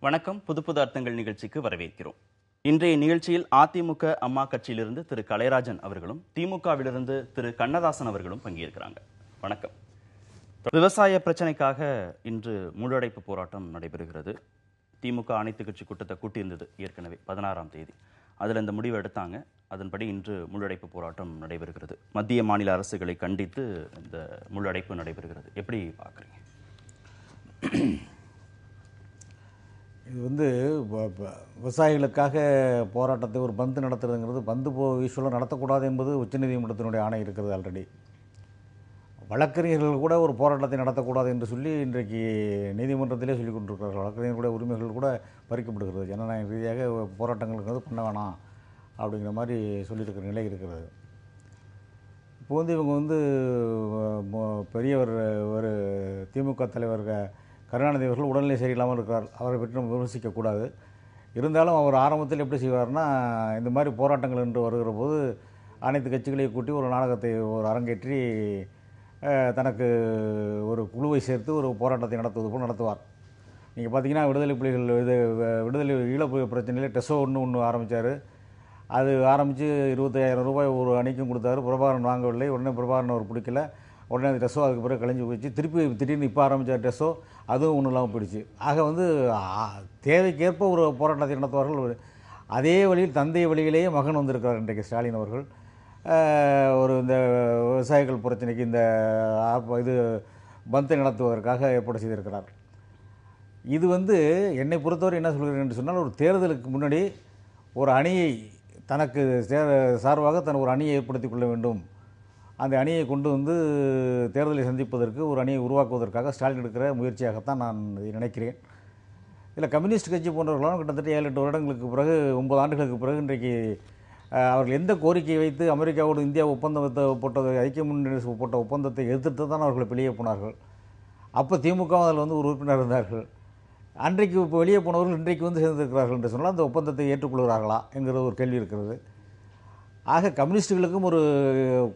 வணக்கம். புது புது அர்த்தங்கள் நிகழ்ச்சிக்கு வரவேற்கிறோம். இன்றைய நிகழ்ச்சியில் அதிமுக அம்மா கட்சியிலிருந்து திரு கலைராஜன் அவர்களும் திமுகவிலிருந்து திரு கண்ணதாசன் அவர்களும் பங்கேற்கிறாங்க. வணக்கம். விவசாய பிரச்சனைக்காக இன்று முழு அடைப்பு போராட்டம் நடைபெறுகிறது. திமுக அனைத்து கட்சி கூட்டத்தை கூட்டியிருந்தது ஏற்கனவே 16ஆம் தேதி. அதில் இந்த முடிவு எடுத்தாங்க. அதன்படி இன்று முழு அடைப்பு போராட்டம் நடைபெறுகிறது. மத்திய மாநில அரசுகளை கண்டித்து இந்த முழு அடைப்பு நடைபெறுகிறது. எப்படி பார்க்குறீங்க? இது விவசாயிகளுக்காக போராட்டத்தை ஒரு பந்து நடத்துறதுங்கிறது பந்து யூஸ்வலாக நடத்தக்கூடாது என்பது உச்சநீதிமன்றத்தினுடைய ஆணை இருக்கிறது. ஆல்ரெடி வழக்கறிஞர்கள் கூட ஒரு போராட்டத்தை நடத்தக்கூடாது என்று சொல்லி இன்றைக்கு நீதிமன்றத்திலே சொல்லிக் கொண்டிருக்கிறார்கள். வழக்கறிஞர்களுடைய உரிமைகள் கூட பறிக்கப்படுகிறது. ஜனநாயக ரீதியாக போராட்டங்களுக்கு பண்ண வேணாம் அப்படிங்கிற மாதிரி சொல்லியிருக்கிற நிலை இருக்கிறது. இப்போ இவங்க பெரியவர் ஒரு திமுக தலைவர் கருணாநிதி அவர்கள் உடல்நிலை சரியில்லாமல் இருக்கிறார். அவரை பற்றி நம்ம விமர்சிக்கக்கூடாது. இருந்தாலும் அவர் ஆரம்பத்தில் எப்படி செய்வார்னா, இந்த மாதிரி போராட்டங்கள் என்று வருகிற போது அனைத்து கட்சிகளையும் கூட்டி ஒரு நாடகத்தை அரங்கேற்றி தனக்கு ஒரு குழுவை சேர்த்து ஒரு போராட்டத்தை நடத்துவது போல் நடத்துவார். நீங்கள் பார்த்தீங்கன்னா விடுதலை புலிகள் விடுதலை ஈழப்பு பிரச்சனையில் டெசோ ஒன்று ஆரம்பித்தார். அது ஆரம்பித்து 25,000 ரூபாய் ஒரு அணிக்கும் கொடுத்தாரு. பிரபாகரன் வாங்கவில்லை. உடனே பிரபாகரன் அவர் பிடிக்கல. உடனே அந்த டெஸ்ஸோ அதுக்கு பிறகு கழிஞ்சு போயிடுச்சு. திடீர்னு இப்போ ஆரம்பித்த டெஸ்ஸோ அதுவும் ஒன்றும் இல்லாமல் போயிடுச்சு. ஆக தேவைக்கேற்ப ஒரு போராட்டத்தை நடத்துவார்கள். அதே வழியில் தந்தை வழியிலேயே மகன் வந்திருக்கிறார் இன்றைக்கு ஸ்டாலின் அவர்கள். இந்த விவசாயிகள் பிரச்சனைக்கு இது பந்தை நடத்துவதற்காக ஏற்பாடு செய்திருக்கிறார். இது என்னை பொறுத்தவரை என்ன சொல்கிறேன் என்று சொன்னால், ஒரு தேர்தலுக்கு முன்னாடி ஒரு அணியை தனக்கு சார்பாக ஒரு அணியை ஏற்படுத்தி கொள்ள வேண்டும். அந்த அணியை கொண்டு தேர்தலை சந்திப்பதற்கு ஒரு அணியை உருவாக்குவதற்காக ஸ்டாலின் எடுக்கிற முயற்சியாகத்தான் நான் நினைக்கிறேன். இதில் கம்யூனிஸ்ட் கட்சி போன்றவர்களும் கிட்டத்தட்ட 7-8 வருடங்களுக்கு பிறகு 9 ஆண்டுகளுக்கு பிறகு இன்றைக்கு அவர்கள் எந்த கோரிக்கையை வைத்து அமெரிக்காவோடு இந்தியா ஒப்பந்தத்தை போட்டது, ஐக்கிய முன்னணி போட்ட ஒப்பந்தத்தை எதிர்த்து தான் அவர்கள் வெளியே போனார்கள். அப்போ திமுக அதில் ஒரு உறுப்பினர் இருந்தார்கள். அன்றைக்கு இப்போ வெளியே போனவர்கள் இன்றைக்கு சேர்ந்திருக்கிறார்கள் என்று சொன்னால் அந்த ஒப்பந்தத்தை ஏற்றுக்கொள்கிறார்களா என்கிற ஒரு கேள்வி இருக்கிறது. ஆக கம்யூனிஸ்டுகளுக்கும் ஒரு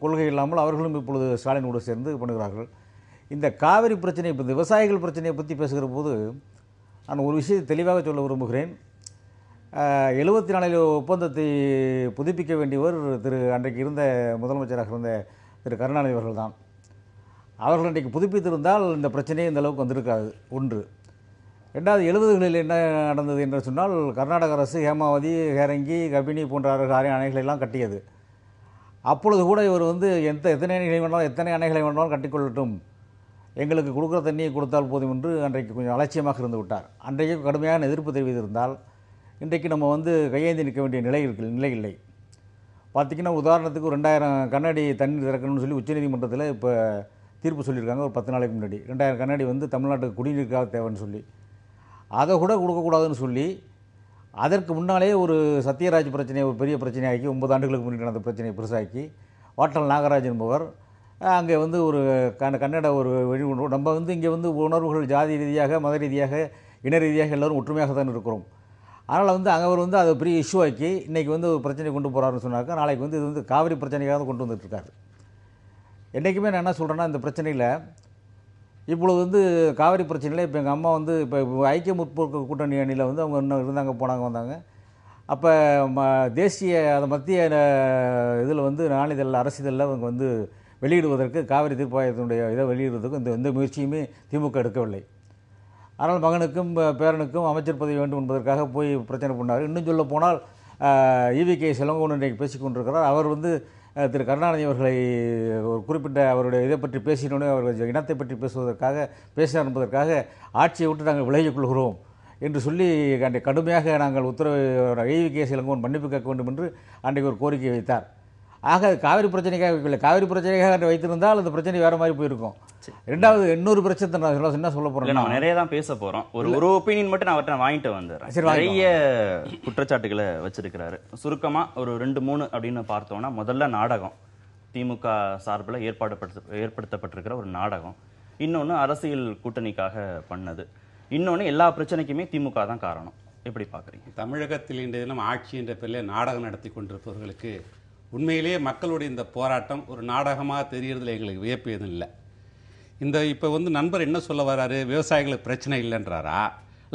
கொள்கை இல்லாமல் அவர்களும் இப்பொழுது ஸ்டாலினோடு சேர்ந்து பண்ணுகிறார்கள். இந்த காவிரி பிரச்சனை, இப்போ இந்த விவசாயிகள் பிரச்சனையை பற்றி பேசுகிற போது நான் ஒரு விஷயத்தை தெளிவாக சொல்ல விரும்புகிறேன். 74 ஒப்பந்தத்தை புதுப்பிக்க வேண்டியவர் அன்றைக்கு இருந்த முதலமைச்சராக இருந்த திரு கருணாநிதி அவர்கள் தான். அவர்கள் இன்றைக்கு புதுப்பித்திருந்தால் இந்த பிரச்சனையே இந்த அளவுக்கு வந்திருக்காது. ஒன்று. ரெண்டாவது, 70களில் என்ன நடந்தது என்று சொன்னால், கர்நாடக அரசு ஹேமாவதி, ஹேரங்கி, கபினி போன்ற அணைகளை எல்லாம் கட்டியது. அப்பொழுது கூட இவர் எத்தனை அணைகளை வேண்டாலும் கட்டிக்கொள்ளட்டும், எங்களுக்கு கொடுக்குற தண்ணியை கொடுத்தால் போதும் என்று அன்றைக்கு கொஞ்சம் அலட்சியமாக இருந்து விட்டார். அன்றைக்கு கடுமையான எதிர்ப்பு தெரிவித்திருந்தால் இன்றைக்கு நம்ம கையேந்தி நிற்க வேண்டிய நிலை இல்லை. பார்த்திங்கன்னா உதாரணத்துக்கு 2000 கண்ணாடி தண்ணீர் திறக்கணும்னு சொல்லி உச்சநீதிமன்றத்தில் இப்போ தீர்ப்பு சொல்லியிருக்காங்க. ஒரு 10 நாளைக்கு முன்னாடி 2000 கண்ணாடி தமிழ்நாட்டுக்கு குடிநீருக்காக தேவைன்னு சொல்லி அதை கூட கொடுக்கக்கூடாதுன்னு சொல்லி, அதற்கு முன்னாலே ஒரு சத்யராஜ் பிரச்சனையை ஒரு பெரிய பிரச்சனையாக்கி 9 ஆண்டுகளுக்கு முன்னாடி நடந்த பிரச்சனையை பெருசாக்கி வாட்டல் நாகராஜ் என்பவர் அங்கே ஒரு கன்னட ஒரு வெளியுணர்வு, நம்ம இங்கே உணர்வுகள் ஜாதி ரீதியாக, மத ரீதியாக, இன ரீதியாக எல்லோரும் ஒற்றுமையாக தான் இருக்கிறோம். அதனால் அவர் அதை பெரிய இஷ்யூ ஆக்கி இன்றைக்கி ஒரு பிரச்சனை கொண்டு போகிறாருன்னு சொன்னாக்க, நாளைக்கு இது காவிரி பிரச்சனைக்காக கொண்டு வந்துட்டுருக்காரு. என்றைக்குமே நான் என்ன சொல்கிறேன்னா, இந்த பிரச்சனையில் இப்பொழுது காவிரி பிரச்சனையில் இப்போ எங்கள் அம்மா இப்போ ஐக்கிய முற்போக்கு கூட்டணி அணியில் அவங்க இன்னும் இருந்தாங்க, வந்தாங்க. அப்போ தேசிய மத்திய இதில் நாளிதழில் அரசிதழில் அவங்க வெளியிடுவதற்கு, காவிரி தீர்ப்பாயத்தினுடைய இதை வெளியிடுவதற்கு எந்த முயற்சியுமே திமுக எடுக்கவில்லை. ஆனால் மகனுக்கும் பேரனுக்கும் அமைச்சர் பதவி வேண்டும் என்பதற்காக போய் பிரச்சனை பண்ணார். இன்னும் சொல்ல போனால் ஈவிகே செல்வங்கோன் இன்றைக்கு பேசிக்கொண்டிருக்கிறார். அவர் திரு கருணாநிதி அவர்களை ஒரு குறிப்பிட்ட அவருடைய இதை பற்றி பேசினோடனே அவர்கள் இனத்தை பற்றி பேசினார் என்பதற்காக ஆட்சியை விட்டு நாங்கள் விலகிக் கொள்கிறோம் என்று சொல்லி அன்றைக்கு கடுமையாக நாங்கள் ஈவிகே செல்வங்கோன் மன்னிப்பு கேட்க வேண்டும் என்று அன்றைக்கு ஒரு கோரிக்கை வைத்தார். ஆக காவிரி பிரச்சனைக்காக வைக்கவில்லை. காவிரி பிரச்சனைக்காக வைத்திருந்தால் அந்த பிரச்சனை வேறு மாதிரி போயிருக்கும். ரெண்டாவது இன்னொரு பிரச்சனை நான் என்ன சொல்ல போகிறேன், நம்ம நிறைய தான் பேச போகிறோம். ஒரு ஒப்பீனியன் மட்டும் நான் அவர்கிட்ட வாங்கிட்டு வந்துடுறேன். நிறைய குற்றச்சாட்டுகளை வச்சிருக்கிறாரு. சுருக்கமாக ஒரு 2-3 அப்படின்னு பார்த்தோம்னா, முதல்ல நாடகம், திமுக சார்பில் ஏற்படுத்தப்பட்டிருக்கிற ஒரு நாடகம். இன்னொன்று அரசியல் கூட்டணிக்காக பண்ணது. இன்னொன்று எல்லா பிரச்சனைக்குமே திமுக தான் காரணம். எப்படி பார்க்குறீங்க? தமிழகத்தில் இன்றைய தினம் ஆட்சி என்ற பேரில் நாடகம் நடத்தி கொண்டிருப்பவர்களுக்கு உண்மையிலேயே மக்களுடைய இந்த போராட்டம் ஒரு நாடகமாக தெரியறதுல எங்களுக்கு வியப்பு எதுவும் இல்லை. இப்போ நண்பர் என்ன சொல்ல வர்றாரு, விவசாயிகளுக்கு பிரச்சனை இல்லைன்றாரா,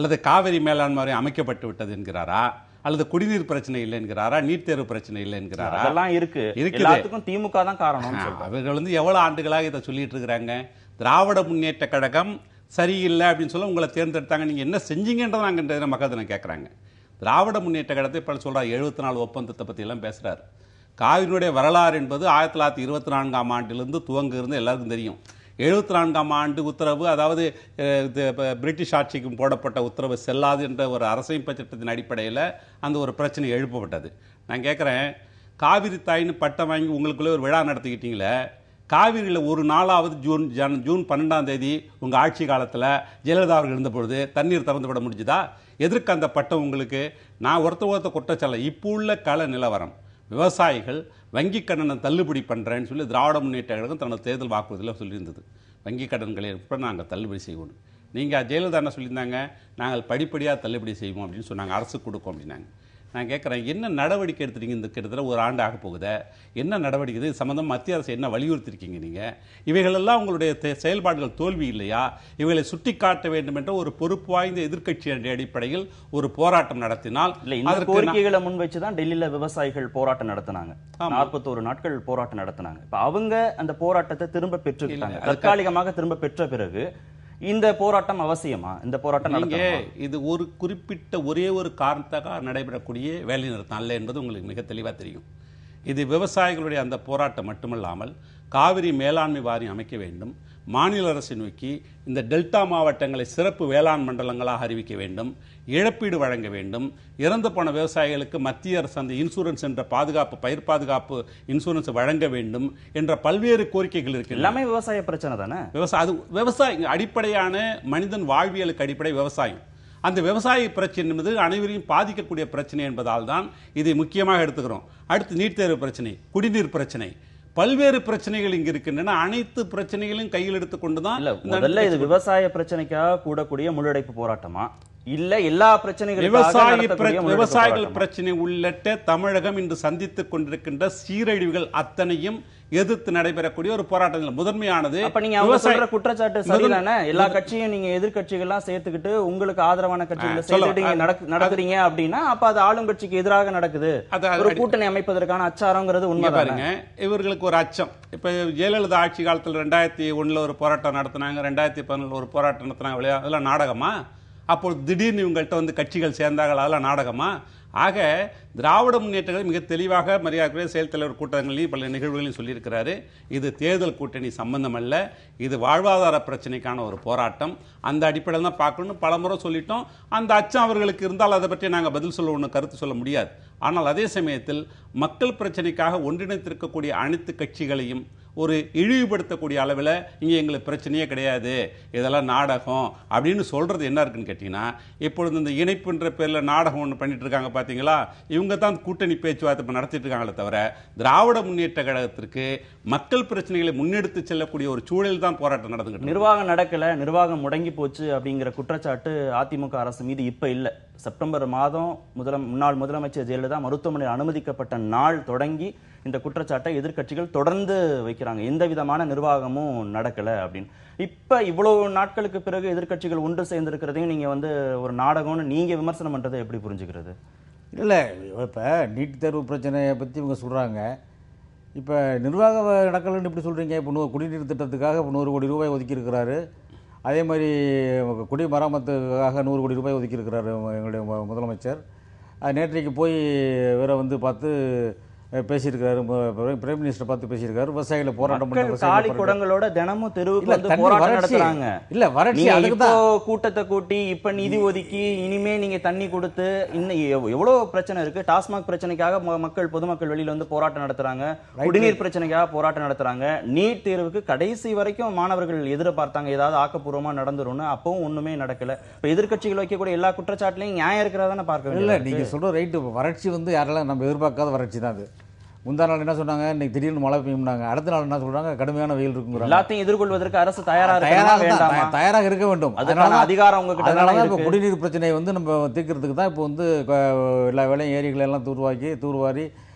அல்லது காவிரி மேலாண்மை வாரியம் அமைக்கப்பட்டு விட்டது என்கிறாரா, அல்லது குடிநீர் பிரச்சனை இல்லை என்கிறாரா, நீட் தேர்வு பிரச்சனை இல்லை என்கிறாரா? அதெல்லாம் இருக்கு. எல்லாத்துக்கும் திமுக தான் காரணம். அவர்கள் எவ்வளவு ஆண்டுகளாக இதை சொல்லிட்டு இருக்கிறாங்க. திராவிட முன்னேற்ற கழகம் சரியில்லை அப்படின்னு சொல்ல உங்களை தேர்ந்தெடுத்தாங்க, நீங்க என்ன செஞ்சீங்கன்றதை நாங்கள் மக்கள் கேட்குறாங்க. திராவிட முன்னேற்ற கழகத்தை இப்போ சொல்றாரு 74 ஒப்பந்தத்தை பத்தி எல்லாம் பேசுறாரு. காவிரியினுடைய வரலாறு என்பது 1924ஆம் ஆண்டிலிருந்து துவங்குகிறது எல்லாருக்கும் தெரியும். 74ஆம் ஆண்டு உத்தரவு, அதாவது பிரிட்டிஷ் ஆட்சிக்கு போடப்பட்ட உத்தரவு செல்லாது என்ற ஒரு அரசமைப்பு சட்டத்தின் அடிப்படையில் அந்த ஒரு பிரச்சனை எழுப்பப்பட்டது. நான் கேட்குறேன், காவிரி தாயின்னு பட்டம் வாங்கி உங்களுக்குள்ளே ஒரு விழா நடத்திக்கிட்டீங்களே, காவிரியில் ஒரு நாளாவது ஜூன் 12ஆம் தேதி உங்கள் ஆட்சி காலத்தில் ஜெயலலிதா அவர்கள் இருந்த பொழுது தண்ணீர் திறந்து விட முடிஞ்சுதா? எதற்கு அந்த பட்டம் உங்களுக்கு? நான் ஒருத்த குற்றச்சாலை. இப்போ உள்ள கள நிலவரம், விவசாயிகள் வங்கி கடனை தள்ளுபடி பண்ணுறேன்னு சொல்லி திராவிட முன்னேற்ற கழகம் தனது தேர்தல் வாக்குறுதியில் சொல்லியிருந்தது. வங்கி கடன்களை இப்போ நாங்கள் தள்ளுபடி செய்வோம். நீங்கள் ஜெயலலிதா என்ன சொல்லியிருந்தாங்க, நாங்கள் படிப்படியாக தள்ளுபடி செய்வோம் அப்படின்னு சொன்னாங்க, அரசு கொடுக்கும் அப்படின்னாங்க. நான் கேட்குறேன், என்ன நடவடிக்கை எடுத்துட்டீங்க? இந்த கிட்டத்தட்ட ஒரு ஆண்டு ஆக போகுது, என்ன நடவடிக்கை? இது சம்பந்தம் மத்திய அரசு என்ன வலியுறுத்திருக்கீங்க நீங்கள்? இவைகளெல்லாம் உங்களுடைய செயல்பாடுகள் தோல்வி இல்லையா? இவைகளை சுட்டி காட்ட வேண்டும் என்ற ஒரு பொறுப்பு வாய்ந்த எதிர்க்கட்சி அடிப்படையில் ஒரு போராட்டம் நடத்தினால், இந்த கோரிக்கைகளை முன் வச்சுதான் டெல்லியில விவசாயிகள் போராட்டம் நடத்தினாங்க. 41 நாட்கள் போராட்டம் நடத்தினாங்க. இப்ப அவங்க அந்த போராட்டத்தை திரும்ப பெற்றுக்கிட்டாங்க. தற்காலிகமாக திரும்ப பெற்ற பிறகு இந்த போராட்டம் அவசியமா? இந்த போராட்டம் இது ஒரு குறிப்பிட்ட ஒரே ஒரு காரணத்துக்காக நடைபெறக்கூடிய வேலை நிறுத்தம் அல்ல என்பது உங்களுக்கு மிக தெளிவாக தெரியும். இது விவசாயிகளுடைய அந்த போராட்டம் மட்டுமல்லாமல் காவிரி மேலாண்மை வாரியம் அமைக்க வேண்டும், மாநில அரசை நோக்கி இந்த டெல்டா மாவட்டங்களை சிறப்பு வேளாண் மண்டலங்களாக அறிவிக்க வேண்டும், இழப்பீடு வழங்க வேண்டும், இறந்து போன விவசாயிகளுக்கு மத்திய அரசு அந்த இன்சூரன்ஸ் என்ற பாதுகாப்பு, பயிர் பாதுகாப்பு இன்சூரன்ஸ் வழங்க வேண்டும் என்ற பல்வேறு கோரிக்கைகள் இருக்கு. எல்லாமே விவசாய பிரச்சனை தானே. விவசாயம் அடிப்படையான மனிதன் வாழ்வியலுக்கு அடிப்படை விவசாயம். அந்த விவசாய பிரச்சனை என்பது அனைவரையும் பாதிக்கக்கூடிய பிரச்சனை என்பதால் தான் இதை முக்கியமாக எடுத்துக்கிறோம். அடுத்து நீட் தேர்வு பிரச்சனை, குடிநீர் பிரச்சனை, பல்வேறு பிரச்சனைகள் இங்க இருக்கின்றன. அனைத்து பிரச்சனைகளையும் கையில் எடுத்துக்கொண்டுதான் முதல்ல இது விவசாய பிரச்சனைக்காக கூடக்கூடிய முன்னெடுப்பு போராட்டமா, இல்ல எல்லா பிரச்சனைகளும் விவசாயிகள் பிரச்சனை உள்ளிட்ட தமிழகம் இன்று சந்தித்துக் கொண்டிருக்கின்ற சீரழிவுகள் அத்தனையும் எதிர்த்து நடைபெறக்கூடிய ஒரு போராட்டத்தில் முதன்மையானது. அப்ப நீங்க அவங்க சொல்ற குற்றச்சாட்டு சரிதானே? எல்லா கட்சியும் நீங்க எதிர்கட்சிகள்லாம் சேர்த்துக்கிட்டு உங்களுக்கு ஆதரவான கட்சிகளை சேர்த்துட்டு நடக்குறீங்க அப்படின்னா அப்ப அது ஆளும் கட்சிக்கு எதிராக நடக்குது, ஒரு கூட்டணி அமைப்பதற்கான அச்சாரங்கிறது உண்மை பாருங்க. இவர்களுக்கு ஒரு அச்சம். இப்ப ஜெயலலிதா ஆட்சி காலத்தில் 2001 ஒரு போராட்டம் நடத்தினாங்க, 2011 ஒரு போராட்டம் நடத்தினாங்க. அதெல்லாம் நாடகமா? அப்போது திடீர்னு இவங்கள்ட்ட வந்து கட்சிகள் சேர்ந்தார்கள், அதெல்லாம் நாடகமா? ஆக திராவிட முன்னேற்றங்கள் மிக தெளிவாக மரியாதை செயல் தலைவர் கூட்டங்களில் பல நிகழ்வுகளையும் சொல்லியிருக்கிறாரு. இது தேர்தல் கூட்டணி சம்பந்தம் அல்ல, இது வாழ்வாதார பிரச்சனைக்கான ஒரு போராட்டம். அந்த அடிப்படையில் தான் பார்க்கணும். பலமுறை சொல்லிட்டோம். அந்த அச்சம் அவர்களுக்கு இருந்தால் அதை பற்றி நாங்கள் பதில் சொல்ல ஒன்று கருத்து சொல்ல முடியாது. ஆனால் அதே சமயத்தில் மக்கள் பிரச்சனைக்காக ஒன்றிணைத்திருக்கக்கூடிய அனைத்து கட்சிகளையும் ஒரு இழிவுபடுத்தக்கூடிய அளவில் இங்கே எங்களுக்கு பிரச்சனையே கிடையாது, இதெல்லாம் நாடகம் அப்படின்னு சொல்றது என்ன இருக்குன்னு கேட்டீங்கன்னா, இப்பொழுது இந்த இணைப்புன்ற பேரில் நாடகம் ஒன்று பண்ணிட்டு இருக்காங்க பார்த்தீங்களா? இவங்க தான் கூட்டணி பேச்சுவார்த்தை நடத்திட்டு இருக்காங்களே தவிர திராவிட முன்னேற்ற கழகத்திற்கு மக்கள் பிரச்சனைகளை முன்னெடுத்து செல்லக்கூடிய ஒரு சூழல் தான் போராட்டம் நடந்துகிட்டு. நிர்வாகம் நடக்கல, நிர்வாகம் முடங்கி போச்சு அப்படிங்கிற குற்றச்சாட்டு அதிமுக அரசு மீது இப்ப இல்ல. செப்டம்பர் மாதம் முன்னாள் முதலமைச்சர் ஜெயலலிதா மருத்துவமனையில் அனுமதிக்கப்பட்ட நாள் தொடங்கி இந்த குற்றச்சாட்டை எதிர்க்கட்சிகள் தொடர்ந்து வைக்கிறாங்க. எந்த விதமான நிர்வாகமும் நடக்கல அப்படின்னு. இப்ப இவ்வளவு நாட்களுக்கு பிறகு எதிர்க்கட்சிகள் ஒன்று சேர்ந்திருக்கிறதையும் நீங்க வந்து ஒரு நாடகம்னு நீங்க விமர்சனம் பண்றதை எப்படி புரிஞ்சுக்கிறது? இல்லை, இப்போ நீட் தேர்வு பிரச்சனையை பற்றி இவங்க சொல்கிறாங்க. இப்போ நிர்வாக நடக்கலன்னு இப்படி சொல்கிறீங்க. இப்போ குடிநீர் திட்டத்துக்காக இப்போ 100 கோடி ரூபாய் ஒதுக்கியிருக்கிறாரு. அதே மாதிரி குடிமராமத்துக்காக 100 கோடி ரூபாய் ஒதுக்கியிருக்கிறாரு எங்களுடைய முதலமைச்சர். நேற்றைக்கு போய் வேற வந்து பார்த்து பேசியிருக்காரு, பிரைம் மினிஸ்டர் பார்த்து பேசியிருக்காரு. விவசாயிகளை போராட்டம் காலி குடங்களோட தினமும் தெருவுக்கு வந்து போராட்டம் நடத்துறாங்க. இல்ல வறட்சி கூட்டத்தை கூட்டி இப்ப நிதி ஒதுக்கி இனிமே நீங்க தண்ணி கொடுத்து இன்னும் எவ்வளவு பிரச்சனை இருக்கு. டாஸ்மாக் பிரச்சனைக்காக பொதுமக்கள் வெளியில வந்து போராட்டம் நடத்துறாங்க, குடிநீர் பிரச்சனைக்காக போராட்டம் நடத்துறாங்க. நீட் தேர்வுக்கு கடைசி வரைக்கும் மாணவர்கள் எதிர்பார்த்தாங்க ஏதாவது ஆக்கப்பூர்வமா நடந்துரும்னு, அப்பவும் ஒண்ணுமே நடக்கல. இப்ப எதிர்க்கட்சிகள் வைக்கக்கூடிய எல்லா குற்றச்சாட்டுலையும் நியாயம் இருக்கிறதான பார்க்க. இல்ல நீங்க சொல்ற ரைட்டு. வறட்சி வந்து யாரெல்லாம் நம்ம எதிர்பார்க்காத வறட்சி தான் அது. முந்தா நாள் என்ன சொன்னாங்க, இன்னைக்கு திடீர்னு மழை பெய்யும்னாங்க. அடுத்த நாள் என்ன சொல்றாங்க, கடுமையான வெயில் இருக்கும். எல்லாத்தையும் எதிர்கொள்வதற்கு அரசு தயாராக இருக்க வேண்டும். அதனால அதிகாரம் உங்களுக்கு. அதனால இப்போ குடிநீர் பிரச்சனையை வந்து நம்ம தீர்க்கிறதுக்கு தான் இப்போ வந்து எல்லா வேலையும் ஏரிகளை எல்லாம் தூர்வாரி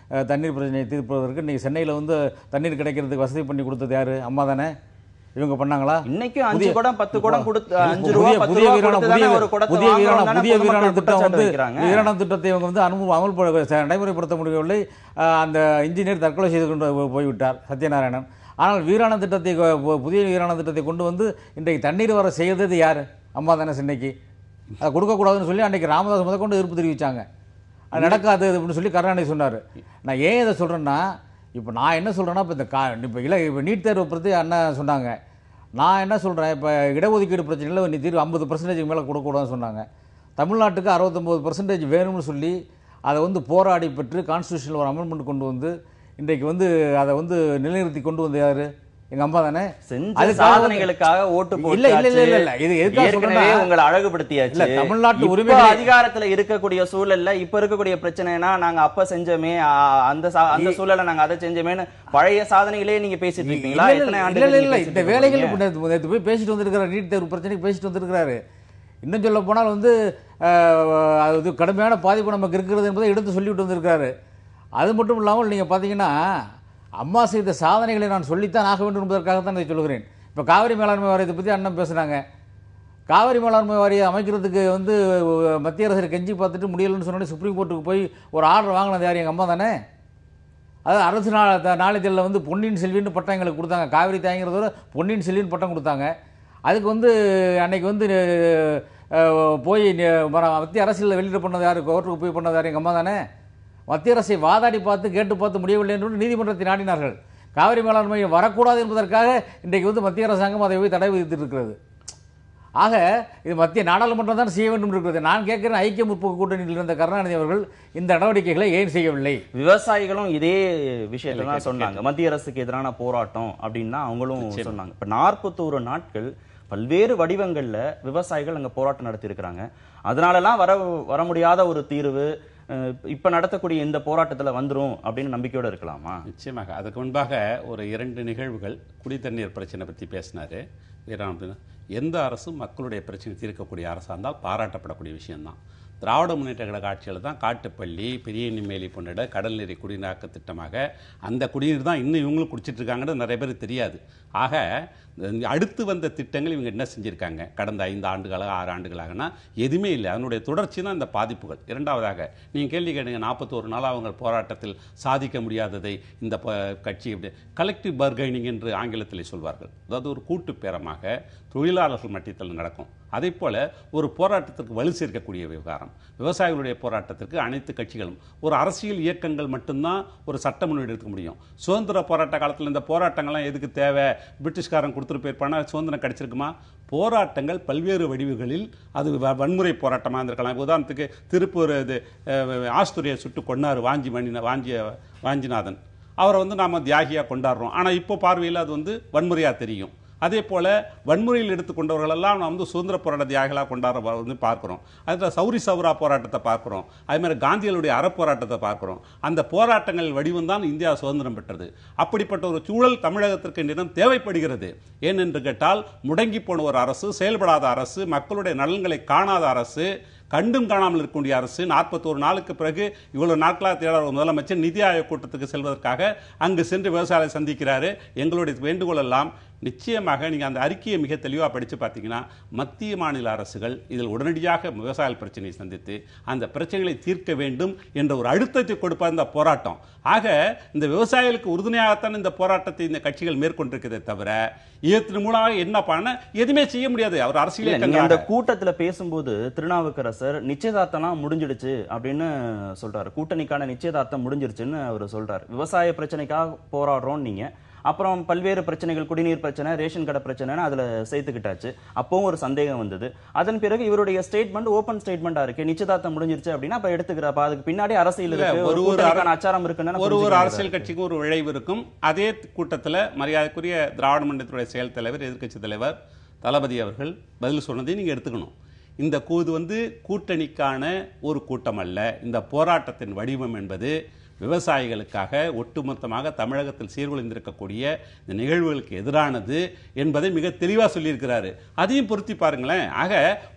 தண்ணீர் பிரச்சனையை தீர்ப்பதற்கு இன்னைக்கு சென்னையில் வந்து தண்ணீர் கிடைக்கிறதுக்கு வசதி பண்ணி கொடுத்தது யாரு? அம்மா தானே. இவங்க பண்ணாங்களா? இன்னைக்கும் 5 குடம் 10 குடம் கொடுத்து 5 புதிய ரூபாய் 10 ரூபாய் கொடுத்து தானே ஒரு குடத்தை புதிய வாங்குறாங்க. வீராணம் திட்டம் வந்து வீராணம் திட்டத்தை இவங்க வந்து நடைமுறைப்படுத்த முடியவில்லை. அந்த இன்ஜினியர் தற்கொலை செய்து கொண்டு போய்விட்டார் சத்யநாராயணன். ஆனால் வீராணம் திட்டத்தை புதிய வீராணம் திட்டத்தை கொண்டு வந்து இன்றைக்கு தண்ணீர் வர செய்தது யார்? அம்மா தானே. இன்னைக்கு அதை கொடுக்கக்கூடாதுன்னு சொல்லி அன்றைக்கி ராமதாஸ் முதற்கொண்டு எதிர்ப்பு தெரிவித்தாங்க. அது நடக்காது அப்படின்னு சொல்லி கருணாநிதி சொன்னார். நான் ஏன் இதை சொல்கிறேன்னா, இப்போ நான் என்ன சொல்கிறேன்னா, இப்போ நீட் தேர்வை பற்றி அண்ணன் சொன்னாங்க. நான் என்ன சொல்கிறேன், இப்போ இடஒதுக்கீடு பிரச்சனையில் நீ தீர்வு 50% மேலே கொடுக்கக்கூடாதுன்னு சொன்னாங்க. தமிழ்நாட்டுக்கு 69% வேணும்னு சொல்லி அதை வந்து போராடி பெற்று கான்ஸ்டியூஷனில் ஒரு அமெண்ட்மெண்ட் கொண்டு வந்து இன்றைக்கு வந்து அதை வந்து நிலைநிறுத்தி கொண்டு வந்து யாரு? எங்க அம்மா தானே. அது சாதனைகளுக்காக ஓட்டு போட்டு இல்ல இல்ல இல்ல இல்ல இது எதுக்காக சொல்றேன்னா, உங்களை அழகுபடுத்தியாச்சு. இல்ல, தமிழ்நாட்டு உரிமை அதிகாரத்துல இருக்கக்கூடிய சூழல்ல இப்ப இருக்கக்கூடிய பிரச்சனைனா நாங்க அப்ப செஞ்சோமே அந்த சூழல்ல நாங்க அதை செஞ்சோமேன்னு பழைய சாதனைகளே நீங்க பேசிட்டு இருக்கீங்களா? இல்ல இல்ல இந்த வேலைகள் நேற்று போய் பேசிட்டு வந்திருக்கிறார். நீட் தேர்வு பிரச்சனைக்கு பேசிட்டு வந்திருக்கிறாரு. இன்னும் சொல்ல போனால் வந்து அது கடுமையான பாதிப்பு நமக்கு இருக்கிறது என்பதை எடுத்து சொல்லிவிட்டு வந்திருக்காரு. அது மட்டும் இல்லாமல் நீங்கள் பார்த்தீங்கன்னா, அம்மா செய்த சாதனைகளை நான் சொல்லித்தான் ஆக வேண்டும் என்பதற்காகத்தான் இதை சொல்கிறேன். இப்போ காவிரி மேலாண்மை வாரியத்தை பற்றி அண்ணன் பேசுனாங்க. காவிரி மேலாண்மை வாரியம் அமைக்கிறதுக்கு வந்து மத்திய அரசை கெஞ்சி பார்த்துட்டு முடியலன்னு சொன்னோடனே சுப்ரீம் கோர்ட்டுக்கு போய் ஒரு ஆர்டர் வாங்கினது யார்? எங்கள் அம்மா தானே. அது அரசு நாளிதழில் வந்து பொன்னியின் செல்வின்னு பட்டம் எங்களுக்கு கொடுத்தாங்க. காவிரி தாங்கிறதோட பொன்னியின் செல்வின்னு பட்டம் கொடுத்தாங்க. அதுக்கு வந்து அன்னைக்கு வந்து போய் மத்திய அரசியலில் வெளியிட பண்ணது யார்? கோர்ட்டுக்கு போய் பண்ணது யார்? எங்கள் அம்மா தானே. மத்திய அரசை வாதாடி பார்த்து கேட்டு பார்த்து முடியவில்லை என்று நீதிமன்றத்தை நாடினார்கள். காவிரி மேலாண்மை வரக்கூடாது என்பதற்காக இன்றைக்கு வந்து மத்திய அரசாங்கம் அதை போய் தடை விதித்திருக்கிறது. ஆக இது மத்திய நாடாளுமன்றம் தான் செய்ய வேண்டும் இருக்கிறது. நான் கேட்கிறேன், ஐக்கிய முற்போக்கு கூட்டணியில் இருந்த கருணாநிதி அவர்கள் இந்த நடவடிக்கைகளை ஏன் செய்யவில்லை? விவசாயிகளும் இதே விஷயத்தை தான் சொன்னாங்க. மத்திய அரசுக்கு எதிரான போராட்டம் அப்படின்னா அவங்களும் சொன்னாங்க. இப்ப 41 நாட்கள் பல்வேறு வடிவங்கள்ல விவசாயிகள் அங்க போராட்டம் நடத்தி இருக்கிறாங்க. அதனாலலாம் வர முடியாத ஒரு தீர்வு இப்ப நடத்தக்கூடிய இந்த போராட்டத்துல வந்துரும் அப்படின்னு நம்பிக்கையோட இருக்கலாமா? நிச்சயமாக. அதுக்கு முன்பாக ஒரு 2 நிகழ்வுகள், குடி தண்ணீர் பிரச்சனை பற்றி பேசினாரு வீராணம். எந்த அரசும் மக்களுடைய பிரச்சனை தீர்க்கக்கூடிய அரசாக இருந்தால் பாராட்டப்படக்கூடிய விஷயம்தான். திராவிட முன்னேற்ற கழக ஆட்சியில் தான் காட்டுப்பள்ளி, பெரிய நிம்மேலி பொன்னிட கடல் நீரை குடிநீராக்க திட்டமாக அந்த குடிநீர் தான் இன்னும் இவங்களும் குடிச்சிட்டு இருக்காங்கன்னு நிறைய பேர் தெரியாது. ஆக அடுத்து வந்த திட்டங்கள் இவங்க என்ன செஞ்சுருக்காங்க கடந்த 5 ஆண்டுகளாக 6 ஆண்டுகளாகனா எதுவுமே இல்லை. அதனுடைய தொடர்ச்சி தான் இந்த பாதிப்புகள். இரண்டாவதாக நீங்கள் கேள்வி கேட்டீங்க, 41 நாள் அவங்க போராட்டத்தில் சாதிக்க முடியாததை இந்த கட்சி கலெக்டிவ் பர்கைனிங் என்று ஆங்கிலத்தில் சொல்வார்கள். அதாவது ஒரு கூட்டு பேரமாக தொழிலாளர்கள் மட்டத்தில் நடக்கும். அதே போல ஒரு போராட்டத்திற்கு வலு சேர்க்கக்கூடிய விவகாரம். விவசாயிகளுடைய போராட்டத்திற்கு அனைத்து கட்சிகளும், ஒரு அரசியல் இயக்கங்கள் மட்டும்தான் ஒரு சட்ட முன்னெடுக்க எடுக்க முடியும். சுதந்திர போராட்ட காலத்தில் இந்த போராட்டங்கள்லாம் எதுக்கு தேவை? பிரிட்டிஷ்காரன் கொடுத்துட்டு போயிருப்பானா சுதந்திரம் கிடைச்சிருக்குமா? போராட்டங்கள் பல்வேறு வடிவுகளில், அது வன்முறை போராட்டமாக இருந்திருக்கலாம். உதாரணத்துக்கு திருப்பூர் இது ஆஸ்துரியை சுட்டு கொண்டாரு வாஞ்சிநாதன். அவரை வந்து நாம் தியாகியாக கொண்டாடுறோம். ஆனால் இப்போ பார்வையில் அது வந்து வன்முறையாக தெரியும். அதே போல வன்முறையில் எடுத்துக்கொண்டவர்களெல்லாம் நாம் வந்து சுதந்திர போராட்ட தியாகிகளாக கொண்டாட வந்து பார்க்கிறோம். அதில் சௌரி சௌரா போராட்டத்தை பார்க்கிறோம். அதே மாதிரி காந்திகளுடைய அறப்போராட்டத்தை பார்க்கிறோம். அந்த போராட்டங்கள் வடிவம் தான் இந்தியா சுதந்திரம் பெற்றது. அப்படிப்பட்ட ஒரு சூழல் தமிழகத்திற்கு நிறம் தேவைப்படுகிறது. ஏனென்று கேட்டால், முடங்கி போன ஒரு அரசு, செயல்படாத அரசு, மக்களுடைய நலன்களை காணாத அரசு, கண்டும் காணாமல் இருக்கக்கூடிய அரசு 41 நாளுக்கு பிறகு இவ்வளவு நாட்களாக தேடாத முதலமைச்சர் நிதி ஆயோக் கூட்டத்துக்கு செல்வதற்காக அங்கு சென்று விவசாயிகளை சந்திக்கிறாரு. எங்களுடைய வேண்டுகோள் எல்லாம், நிச்சயமாக நீங்கள் அந்த அறிக்கையை மிக தெளிவாக படித்து பார்த்தீங்கன்னா, மத்திய மாநில அரசுகள் இதில் உடனடியாக விவசாய பிரச்சனையை சந்தித்து அந்த பிரச்சனைகளை தீர்க்க வேண்டும் என்ற ஒரு அழுத்தத்தை கொடுப்பார் இந்த போராட்டம். ஆக இந்த விவசாயிகளுக்கு உறுதுணையாகத்தான் இந்த போராட்டத்தை இந்த கட்சிகள் மேற்கொண்டிருக்கிறதே தவிர இதன் மூலமாக என்ன பண்ண எதுவுமே செய்ய முடியாது. அவர் அரசியல் அந்த கூட்டத்துல பேசும்போது திருநாவுக்கரசர் நிச்சயதார்த்தம்லாம் முடிஞ்சிடுச்சு அப்படின்னு சொல்றாரு. கூட்டணிக்கான நிச்சயதார்த்தம் முடிஞ்சிருச்சுன்னு அவர் சொல்றாரு. விவசாய பிரச்சனைக்காக போராடுறோம் நீங்க, அப்புறம் பல்வேறு பிரச்சனைகள், குடிநீர் பிரச்சனை, ரேஷன் கடை பிரச்சனை அதுல சேர்த்துக்கிட்டாச்சு. அப்பவும் ஒரு சந்தேகம் வந்தது. அதன் பிறகு இவருடைய ஸ்டேட்மெண்ட் ஓபன் ஸ்டேட்மெண்டா இருக்கு. நிச்சயதார்த்தம் முடிஞ்சிருச்சு அப்படின்னா அப்ப எடுத்துக்கிறப்ப அதுக்கு பின்னாடி அரசியல் இருக்கு, ஒரு அச்சாரம் இருக்குன்னு ஒரு அரசியல் கட்சிக்கு ஒரு விளைவு இருக்கும். அதே கூட்டத்தில் மரியாதைக்குரிய திராவிட முன்னேற்றத்துடைய செயல் தலைவர், எதிர்க்கட்சி தலைவர் தளபதி அவர்கள் பதில் சொன்னதை நீங்க எடுத்துக்கணும். இந்த இது வந்து கூட்டணிக்கான ஒரு கூட்டம் அல்ல. இந்த போராட்டத்தின் வடிவம் என்பது விவசாயிகளுக்காக ஒட்டுமொத்தமாக தமிழகத்தில் சீர்குலைந்திருக்கக்கூடிய இந்த நிகழ்வுகளுக்கு எதிரானது என்பதை மிக தெளிவாக சொல்லியிருக்கிறாரு. அதையும் பொருத்தி பாருங்களேன். ஆக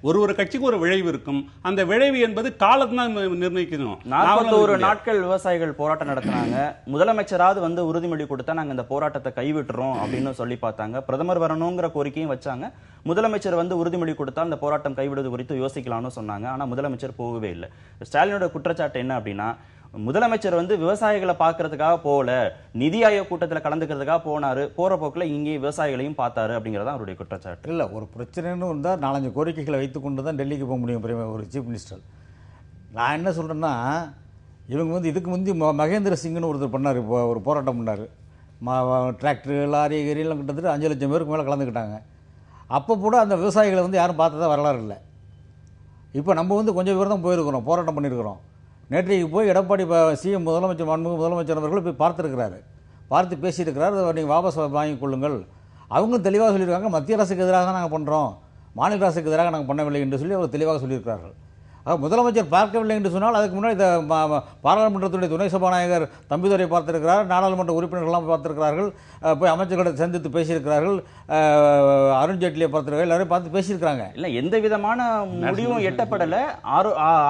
ஒரு கட்சிக்கு ஒரு விளைவு இருக்கும். அந்த விளைவு என்பது காலத்தான் நிர்ணயிக்கணும். 41 நாட்கள் விவசாயிகள் போராட்டம் நடத்தினாங்க. முதலமைச்சராவது வந்து உறுதிமொழி கொடுத்தா நாங்க இந்த போராட்டத்தை கைவிட்டுறோம் அப்படின்னு சொல்லி பார்த்தாங்க. பிரதமர் வரணுங்கிற கோரிக்கையும் வச்சாங்க. முதலமைச்சர் வந்து உறுதிமொழி கொடுத்தா அந்த போராட்டம் கைவிடுவது குறித்து யோசிக்கலாம்னு சொன்னாங்க. ஆனா முதலமைச்சர் போகவே இல்லை. ஸ்டாலினோட குற்றச்சாட்டு என்ன அப்படின்னா, முதலமைச்சர் வந்து விவசாயிகளை பார்க்கறதுக்காக போகல, நிதி ஆயோக் கூட்டத்தில் கலந்துக்கிறதுக்காக போனாரு, போற போக்குல இங்கே விவசாயிகளையும் பார்த்தாரு அப்படிங்கறத அவருடைய குற்றச்சாட்டு. இல்லை, ஒரு பிரச்சனைன்னு வந்தால் 4-5 கோரிக்கைகளை வைத்துக்கொண்டு தான் டெல்லிக்கு போக முடியும் ஒரு சீஃப் மினிஸ்டர். நான் என்ன சொல்கிறேன்னா, இவங்க வந்து இதுக்கு முந்தி மகேந்திர சிங்னு ஒருத்தர் பண்ணார், இப்போ ஒரு போராட்டம் பண்ணார். டிராக்டர் லாரி கரியெல்லாம் கிட்டத்தட்ட 5 லட்சம் பேருக்கு மேலே கலந்துக்கிட்டாங்க. அப்போ கூட அந்த விவசாயிகளை வந்து யாரும் பார்த்ததா வரலாறு இல்லை. இப்போ நம்ம வந்து கொஞ்சம் பேர் தான் போயிருக்கிறோம், போராட்டம் பண்ணியிருக்கிறோம். நேற்றைக்கு போய் எடப்பாடி சிஎம் முதலமைச்சர் மாண்புமிகு முதலமைச்சர் அவர்கள் போய் பார்த்துருக்கிறாரு, பார்த்து பேசியிருக்கிறார். நீங்கள் வாபஸ் வாங்கிக் கொள்ளுங்கள். அவங்க தெளிவாக சொல்லியிருக்காங்க, மத்திய அரசுக்கு எதிராக தான் நாங்கள் பண்ணுறோம், மாநில அரசுக்கு எதிராக நாங்கள் பண்ணவில்லை என்று சொல்லி அவர் தெளிவாக சொல்லியிருக்கிறார்கள். முதலமைச்சர் பார்க்கவில்லை என்று சொன்னால் அதுக்கு முன்னாடி பாராளுமன்றத்துடைய துணை சபாநாயகர் தம்பிதுரை பார்த்திருக்கிறார், நாடாளுமன்ற உறுப்பினர்கள்லாம் பார்த்திருக்கிறார்கள், போய் அமைச்சர்களை சந்தித்து பேசியிருக்கிறார்கள், அருண்ஜேட்லியை பார்த்திருக்காங்க, எல்லாரும் பார்த்து பேசியிருக்காங்க. இல்ல, எந்த விதமான முடிவும் எட்டப்படல.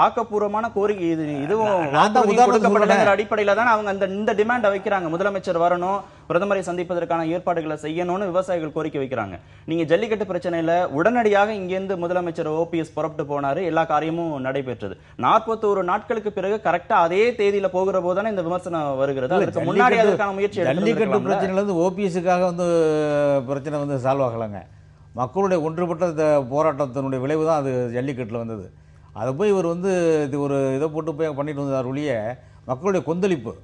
ஆக்கப்பூர்வமான கோரிக்கை இதுவும் அடிப்படையில தான் அவங்க இந்த டிமாண்டை வைக்கிறாங்க. முதலமைச்சர் வரணும், பிரதமரை சந்திப்பதற்கான ஏற்பாடுகளை செய்யணும்னு விவசாயிகள் கோரிக்கை வைக்கிறாங்க. நீங்க ஜல்லிக்கட்டு பிரச்சனையில உடனடியாக இங்கிருந்து முதலமைச்சர் ஓபிஎஸ் புறப்பட்டு போனாரு, எல்லா காரியமும் நடைபெற்றது. 41 நாட்களுக்கு பிறகு கரெக்டா அதே தேதியில போகிற போதுதானே இந்த விமர்சனம் வருகிறது. அதுக்கு முன்னாடி அதற்கான முயற்சி ஜல்லிக்கட்டு பிரச்சனையில இருந்து ஓபிஎஸ்க்காக வந்து பிரச்சனை வந்து சால்வ் ஆகலாங்க. மக்களுடைய ஒன்றுபட்ட இந்த போராட்டத்தினுடைய விளைவு தான் அது ஜல்லிக்கட்டில் வந்தது. அதை போய் இவர் வந்து இது ஒரு இதை போட்டு போய் பண்ணிட்டு வந்தார் ஒழிய மக்களுடைய கொந்தளிப்பு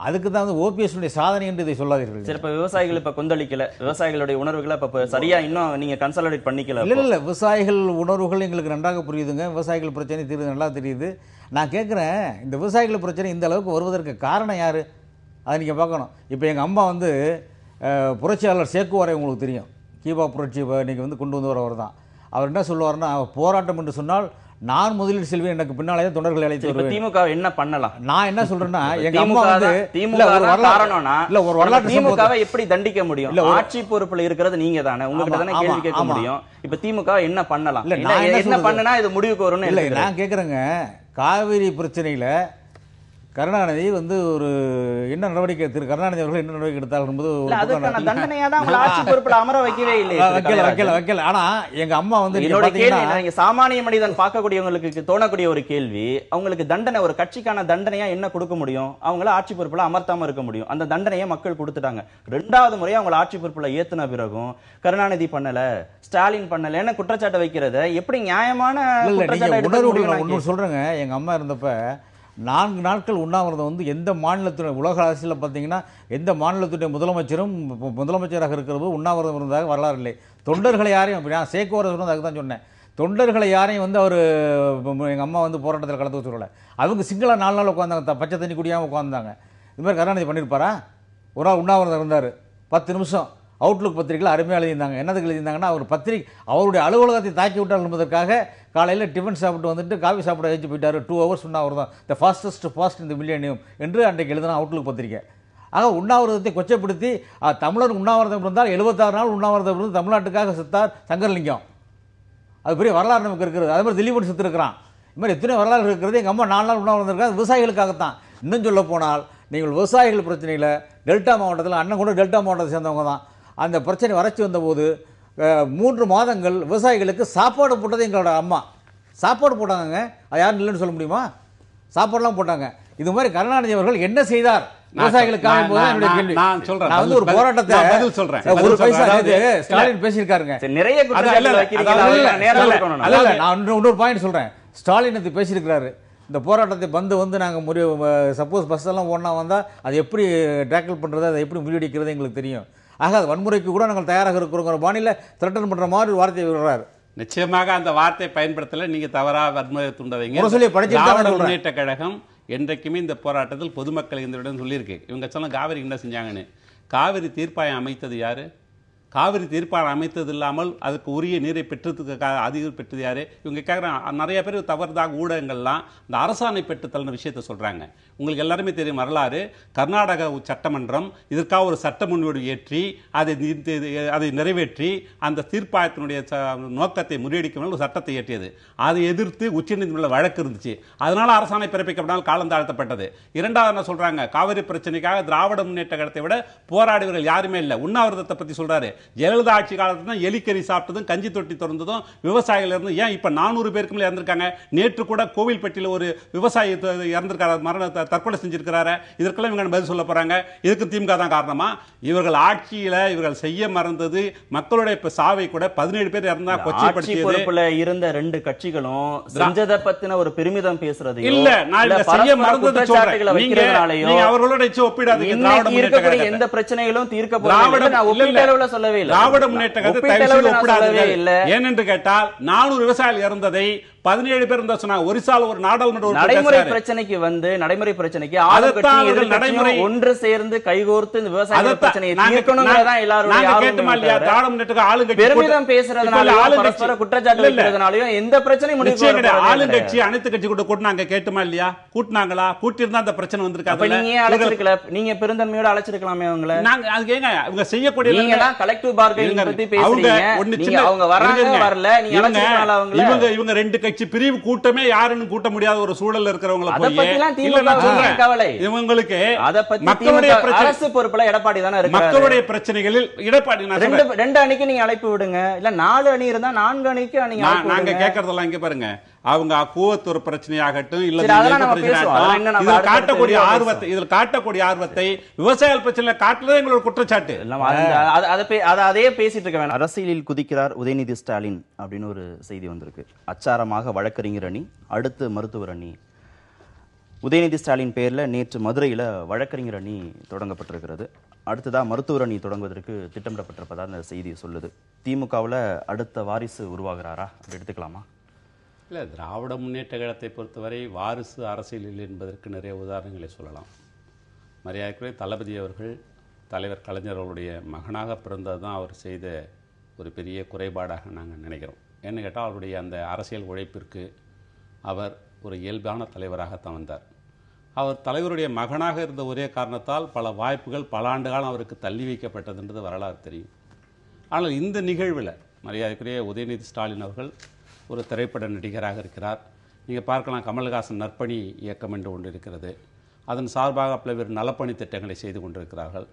அதுக்கு தான் வந்து ஓபிஎஸ் சாதனை என்று இதை சொல்லாதீர்கள். சரி, இப்ப விவசாயிகள் இப்ப கொந்தளிக்கல, விவசாயிகளுடைய உணர்வுகளை இப்ப சரியா இன்னும் நீங்க கன்சாலிடேட் பண்ணிக்கல. இல்ல, விவசாயிகள் உணர்வுகள் எங்களுக்கு நன்றாக புரியுதுங்க. விவசாயிகள் பிரச்சனை தீர்வு நல்லா தெரியுது. நான் கேட்குறேன், இந்த விவசாயிகள் பிரச்சனை இந்த அளவுக்கு வருவதற்கு காரணம் யாரு? அதை நீங்க பார்க்கணும். இப்போ எங்க அம்மா வந்து புரட்சியாளர் சேக்குவாரை உங்களுக்கு தெரியும், கீபா புரட்சி இன்னைக்கு வந்து கொண்டு வந்து வரவர் தான். அவர் என்ன சொல்லுவாருன்னா, போராட்டம் என்று சொன்னால் நான் முதலில் செல்வேன், எனக்கு பின்னாலே தொண்டர்கள் அழைத்து வருவேன். திமுக என்ன பண்ணலாம்? நான் என்ன சொல்றேன்னா, எங்க அம்மா வந்து ஒரு வரலாற்று திமுகவை எப்படி தண்டிக்க முடியும்? ஆட்சி பொறுப்புல இருக்கிறது நீங்க தானே, உங்ககிட்ட தானே கேள்வி கேட்க முடியும். இப்ப திமுக என்ன பண்ணலாம்? என்ன பண்ணனா இது முடிவுக்கு வரும்னு இல்லை, நான் கேட்குறேங்க. காவிரி பிரச்சனையில கருணாநிதி வந்து ஒரு என்ன நடவடிக்கை, திரு கருணாநிதி அவர்கள் என்ன நடவடிக்கை எடுத்தார்கள் என்பது ஆட்சி பொறுப்புல அமர வைக்கவே இல்லை, வைக்கல. ஆனா எங்க அம்மா வந்து என்னோட கேள்வி, சாமானிய மனிதன் பார்க்கக்கூடியவங்களுக்கு தோணக்கூடிய ஒரு கேள்வி, அவங்களுக்கு தண்டனை, ஒரு கட்சிக்கான தண்டனையா என்ன கொடுக்க முடியும்? அவங்கள ஆட்சி பொறுப்புல அமர்த்தாம இருக்க முடியும். அந்த தண்டனையை மக்கள் கொடுத்துட்டாங்க. 2வது முறையா அவங்களை ஆட்சி பொறுப்புல ஏத்துன பிறகும் கருணாநிதி பண்ணல, ஸ்டாலின் பண்ணலன்னு குற்றச்சாட்டு வைக்கிறத எப்படி நியாயமான குற்றச்சாட்டு சொல்றேங்க. எங்க அம்மா இருந்தப்ப 4 நாட்கள் உண்ணாவிரதம் வந்து எந்த மாநிலத்துடைய உலக அரசியலில் பார்த்தீங்கன்னா எந்த மாநிலத்துடைய முதலமைச்சரும் முதலமைச்சராக இருக்கிறது உண்ணாவிரதம் இருந்ததாக வரலாறு இல்லை. தொண்டர்களை யாரையும் நான் சேக்குவார சொன்னது அதுக்கு தான் சொன்னேன். தொண்டர்களை யாரையும் வந்து அவர் எங்கள் அம்மா வந்து போராட்டத்தில் கலந்து சொல்லலை. அவங்க சிங்கள 4 நாள் உட்காந்தாங்க, பச்சை தண்ணி குடியாமல் உட்காந்தாங்க. இது மாதிரி கருணாநிதி பண்ணியிருப்பாரா? ஒரு நாள் உண்ணாவிரதம் இருந்தார், 10 நிமிஷம் அவுட்லுக் பத்திரிகையில் அருமையாக எழுதியிருந்தாங்க. என்னதுக்கு எழுதியிருந்தாங்கன்னா, அவர் அவருடைய அலுவலகத்தை தாக்கி விட்டார் என்பதற்காக காலையில் டிஃபன் சாப்பிட்டு வந்துட்டு காஃபி சாப்பிட வச்சு போயிட்டார். 2 ஹவர்ஸ் உண்ணாவிரதம், த ஃபாஸ்ட் இந்த மில்லியனியம் என்று அன்றைக்கு எழுதினா அவுட்லுக் பத்திரிகை. ஆக உண்ணாவிரதத்தை கொச்சைப்படுத்தி தமிழர் உண்ணாவிரதம் இருந்தால் 76 நாள் உண்ணாவிரதம் இருந்து தமிழ்நாட்டுக்காக செத்தார் சங்கரலிங்கம். அது பெரிய வரலாறு நமக்கு இருக்கிறது. அதே மாதிரி திலீபன் செத்து இருக்கிறான். இது மாதிரி எத்தனை வரலாறு இருக்கிறது. எங்கள் அம்மா 4 நாள் உண்ணாவிரதம் இருக்காது, விவசாயிகளுக்காகத்தான். இன்னும் சொல்ல போனால் நீங்கள் விவசாயிகள் பிரச்சனையில் டெல்டா மாவட்டத்தில், அண்ணன் கூட டெல்டா மாவட்டத்தை சேர்ந்தவங்க தான், அந்த பிரச்சனை வறட்சி வந்தபோது 3 மாதங்கள் விவசாயிகளுக்கு சாப்பாடு போட்டது எங்களோட அம்மா. சாப்பாடு போட்டாங்க, அது யாரும் இல்லைன்னு சொல்ல முடியுமா? சாப்பாடுலாம் போட்டாங்க. இது மாதிரி கருணாநிதி அவர்கள் என்ன செய்தார் விவசாயிகளுக்காக? நான் சொல்றேன், நான் வந்து ஒரு போராட்டத்தை ஒரு பைசா ஸ்டாலின் பேசியிருக்காருங்க. நிறைய நான் இன்னொரு பாயிண்ட் சொல்றேன். ஸ்டாலின் அது பேசியிருக்கிறாரு. இந்த போராட்டத்தை வந்து நாங்கள் சப்போஸ் பஸ் எல்லாம் ஒன்றா வந்தால் அது எப்படி டேக்கிள் பண்ணுறது, அதை எப்படி முறியடிக்கிறது எங்களுக்கு தெரியும். ஆக அது வன்முறைக்கு கூட நாங்கள் தயாராக இருக்கிறோங்கிற பாணியில் த்ரெட்டன் பண்ணுற மாதிரி ஒரு வார்த்தையை விடுறாரு. நிச்சயமாக அந்த வார்த்தை பயன்படுத்தல. நீங்க தவறா வன்முறை தூண்டவைங்க. முன்னேற்ற கழகம் என்றைக்குமே இந்த போராட்டத்தில் பொதுமக்கள் இந்த இடம் சொல்லியிருக்கு. இவங்க சொன்ன காவிரி என்ன செஞ்சாங்கன்னு. காவிரி தீர்ப்பாயம் அமைத்தது யாரு? காவிரி தீர்ப்பாயம் அமைத்தது இல்லாமல் அதுக்கு உரிய நீரை பெற்றதுக்கு அதிகம் பெற்றது யாரு? இவங்க கேட்குறாங்க. நிறைய பேர் தவறுதாக ஊடகங்கள்லாம் இந்த அரசாணை பெற்றுத்தல்ன விஷயத்தை சொல்றாங்க. உங்களுக்கு எல்லாருமே தெரியும் வரலாறு. கர்நாடக சட்டமன்றம் இதற்காக ஒரு சட்ட முன்வடிவு ஏற்றி அதை நிறைவேற்றி அந்த தீர்ப்பாயத்தினுடைய நோக்கத்தை முறியடிக்கும் ஒரு சட்டத்தை இயற்றியது. அதை எதிர்த்து உச்சநீதிமன்ற வழக்கு இருந்துச்சு. அதனால அரசாணை பிறப்பிக்கப்பட்டால் காலம் தாழ்த்தப்பட்டது. இரண்டாவது என்ன சொல்றாங்க, காவிரி பிரச்சனைக்காக திராவிட முன்னேற்ற கழகத்தை விட போராடியவர்கள் யாருமே இல்லை. உண்ணாவிரதத்தை பத்தி சொல்றாரு. ஜெயலலிதா ஆட்சி காலத்துல தான் எலிக்கறி சாப்பிட்டதும் கஞ்சி தொட்டி திறந்ததும் விவசாயிகள் இருந்து ஏன் இப்ப 400 பேருக்கு மேல இறந்திருக்காங்க. நேற்று கூட கோவில்பட்டியில் ஒரு விவசாயி இறந்திருக்காரு, தற்கொலை செஞ்சிருக்கிறாரு. இதற்கெல்லாம் இவங்க பதில் சொல்ல போறாங்க. இதுக்கு திமுக தான் காரணமா? இவர்கள் ஆட்சியில இவர்கள் செய்ய மறந்தது மக்களுடைய சாவை கூட 17 பேர் இறந்தா கொச்சைப்படுத்தியது. இருந்த 2 கட்சிகளும் செஞ்சதை பத்தின ஒரு பெருமிதம் பேசுறது இல்ல. நான் செய்ய மறந்தது சொல்றேன். நீங்க அவர்களோட இருக்கக்கூடிய எந்த பிரச்சனைகளும் தீர்க்கப்பட நான் ஒப்பீட்டு அளவுல சொல்லவே இல்லை. திராவிட முன்னேற்ற கழகத்தை ஏனென்று கேட்டால் 400 விவசாயிகள் இறந்ததை 17 பேர் இருந்தா சொன்னாங்க. ஒரிசால ஒரு நாடாளுமன்ற நடைமுறை பிரச்சனைக்கு நடைமுறை பிரச்சனைக்கு நடைமுறை ஒன்று சேர்ந்து கைகோர்த்து இந்த விவசாய பிரச்சனையை தீர்க்கணும்ங்கறதா எல்லாரும் கேட்டுமா இல்லையா? திராவிட முன்னேற்ற ஆளுங்கட்சி பெருமிதம் பேசுறதுனால பரஸ்பர குற்றச்சாட்டு வைக்கிறதுனாலயும் எந்த பிரச்சனையும் முடிவு ஆளுங்கட்சி அனைத்து கட்சி கூட கூட்டினாங்க. கேட்டுமா இல்லையா? கூட்டினாங்களா? கூட்டி இருந்தா அந்த பிரச்சனை வந்திருக்காது. நீங்க அழைச்சிருக்கல, நீங்க பெருந்தன்மையோட அழைச்சிருக்கலாமே அவங்கள. நாங்க அதுக்கு ஏங்க இவங்க செய்யக்கூடிய நீங்க தான் கலெக்டிவ் பார்கெனிங் பத்தி பேசுறீங்க. நீங்க அவங்க வராங்க வரல, நீங்க அழைச்சிருக்கல அவங்கள. இவங்க 2 கட்சி பிரிவு கூட்டமே யாருன்னு கூட்ட முடியாத ஒரு சூழல்ல இருக்கிறவங்க அத பத்திலாம் திமுக கவலை. இவங்களுக்கு அத பத்தி மக்களுடைய அரசு பொறுப்புல எடப்பாடி தான இருக்காரு. மக்களுடைய பிரச்சனைகளில் எடப்பாடி 2 அணிக்கு நீங்க அழைப்பு விடுங்க. இல்ல 4 அணி இருந்தா 4 அணிக்கு நீங்க அழைப்பு விடுங்க. நாங்க கேக்குறதெல்லாம் இங்க பாருங்க. அவங்க கூவத்தூர் பிரச்சனையாகட்டும் இல்ல காட்டக்கூடிய ஆர்வத்தை விவசாயிகள் பிரச்சனை காட்டுறது எங்களோட குற்றச்சாட்டு. அதே பேசிட்டு இருக்க வேணாம். அரசியலில் குதிக்கிறார் உதயநிதி ஸ்டாலின் அப்படின்னு ஒரு செய்தி வந்திருக்கு. அச்சாரமாக வழக்கறிஞர் அணி, அடுத்து மருத்துவர் அணி. உதயநிதி ஸ்டாலின் பெயர்ல நேற்று மதுரையில வழக்கறிஞர் அணி தொடங்கப்பட்டிருக்கிறது. அடுத்ததா மருத்துவர் அணி தொடங்குவதற்கு திட்டமிடப்பட்டிருப்பதா அந்த செய்தி சொல்லுது. திமுகவுல அடுத்த வாரிசு உருவாகிறாரா அப்படி எடுத்துக்கலாமா? இல்லை, திராவிட முன்னேற்ற கழகத்தை பொறுத்தவரை வாரிசு அரசியலில் என்பதற்கு நிறைய உதாரணங்களை சொல்லலாம். மரியாதைக்குரிய தளபதி அவர்கள் தலைவர் கலைஞர் அவருடைய மகனாக பிறந்தது தான் அவர் செய்த ஒரு பெரிய குறைபாடாக நாங்கள் நினைக்கிறோம். ஏன்னு கேட்டால் அவருடைய அந்த அரசியல் உழைப்பிற்கு அவர் ஒரு இயல்பான தலைவராகத்தான் வந்தார். அவர் தலைவருடைய மகனாக இருந்த ஒரே காரணத்தால் பல வாய்ப்புகள் பல ஆண்டுகாலம் அவருக்கு தள்ளி வைக்கப்பட்டதுன்றது வரலாறு தெரியும். ஆனால் இந்த நிகழ்வில் மரியாதைக்குரிய உதயநிதி ஸ்டாலின் அவர்கள் ஒரு திரைப்பட நடிகராக இருக்கிறார். நீங்கள் பார்க்கலாம், கமல்ஹாசன் நற்பணி இயக்கம் என்று ஒன்று இருக்கிறது. அதன் சார்பாக பல்வேறு நலப்பணி திட்டங்களை செய்து கொண்டிருக்கிறார்கள்.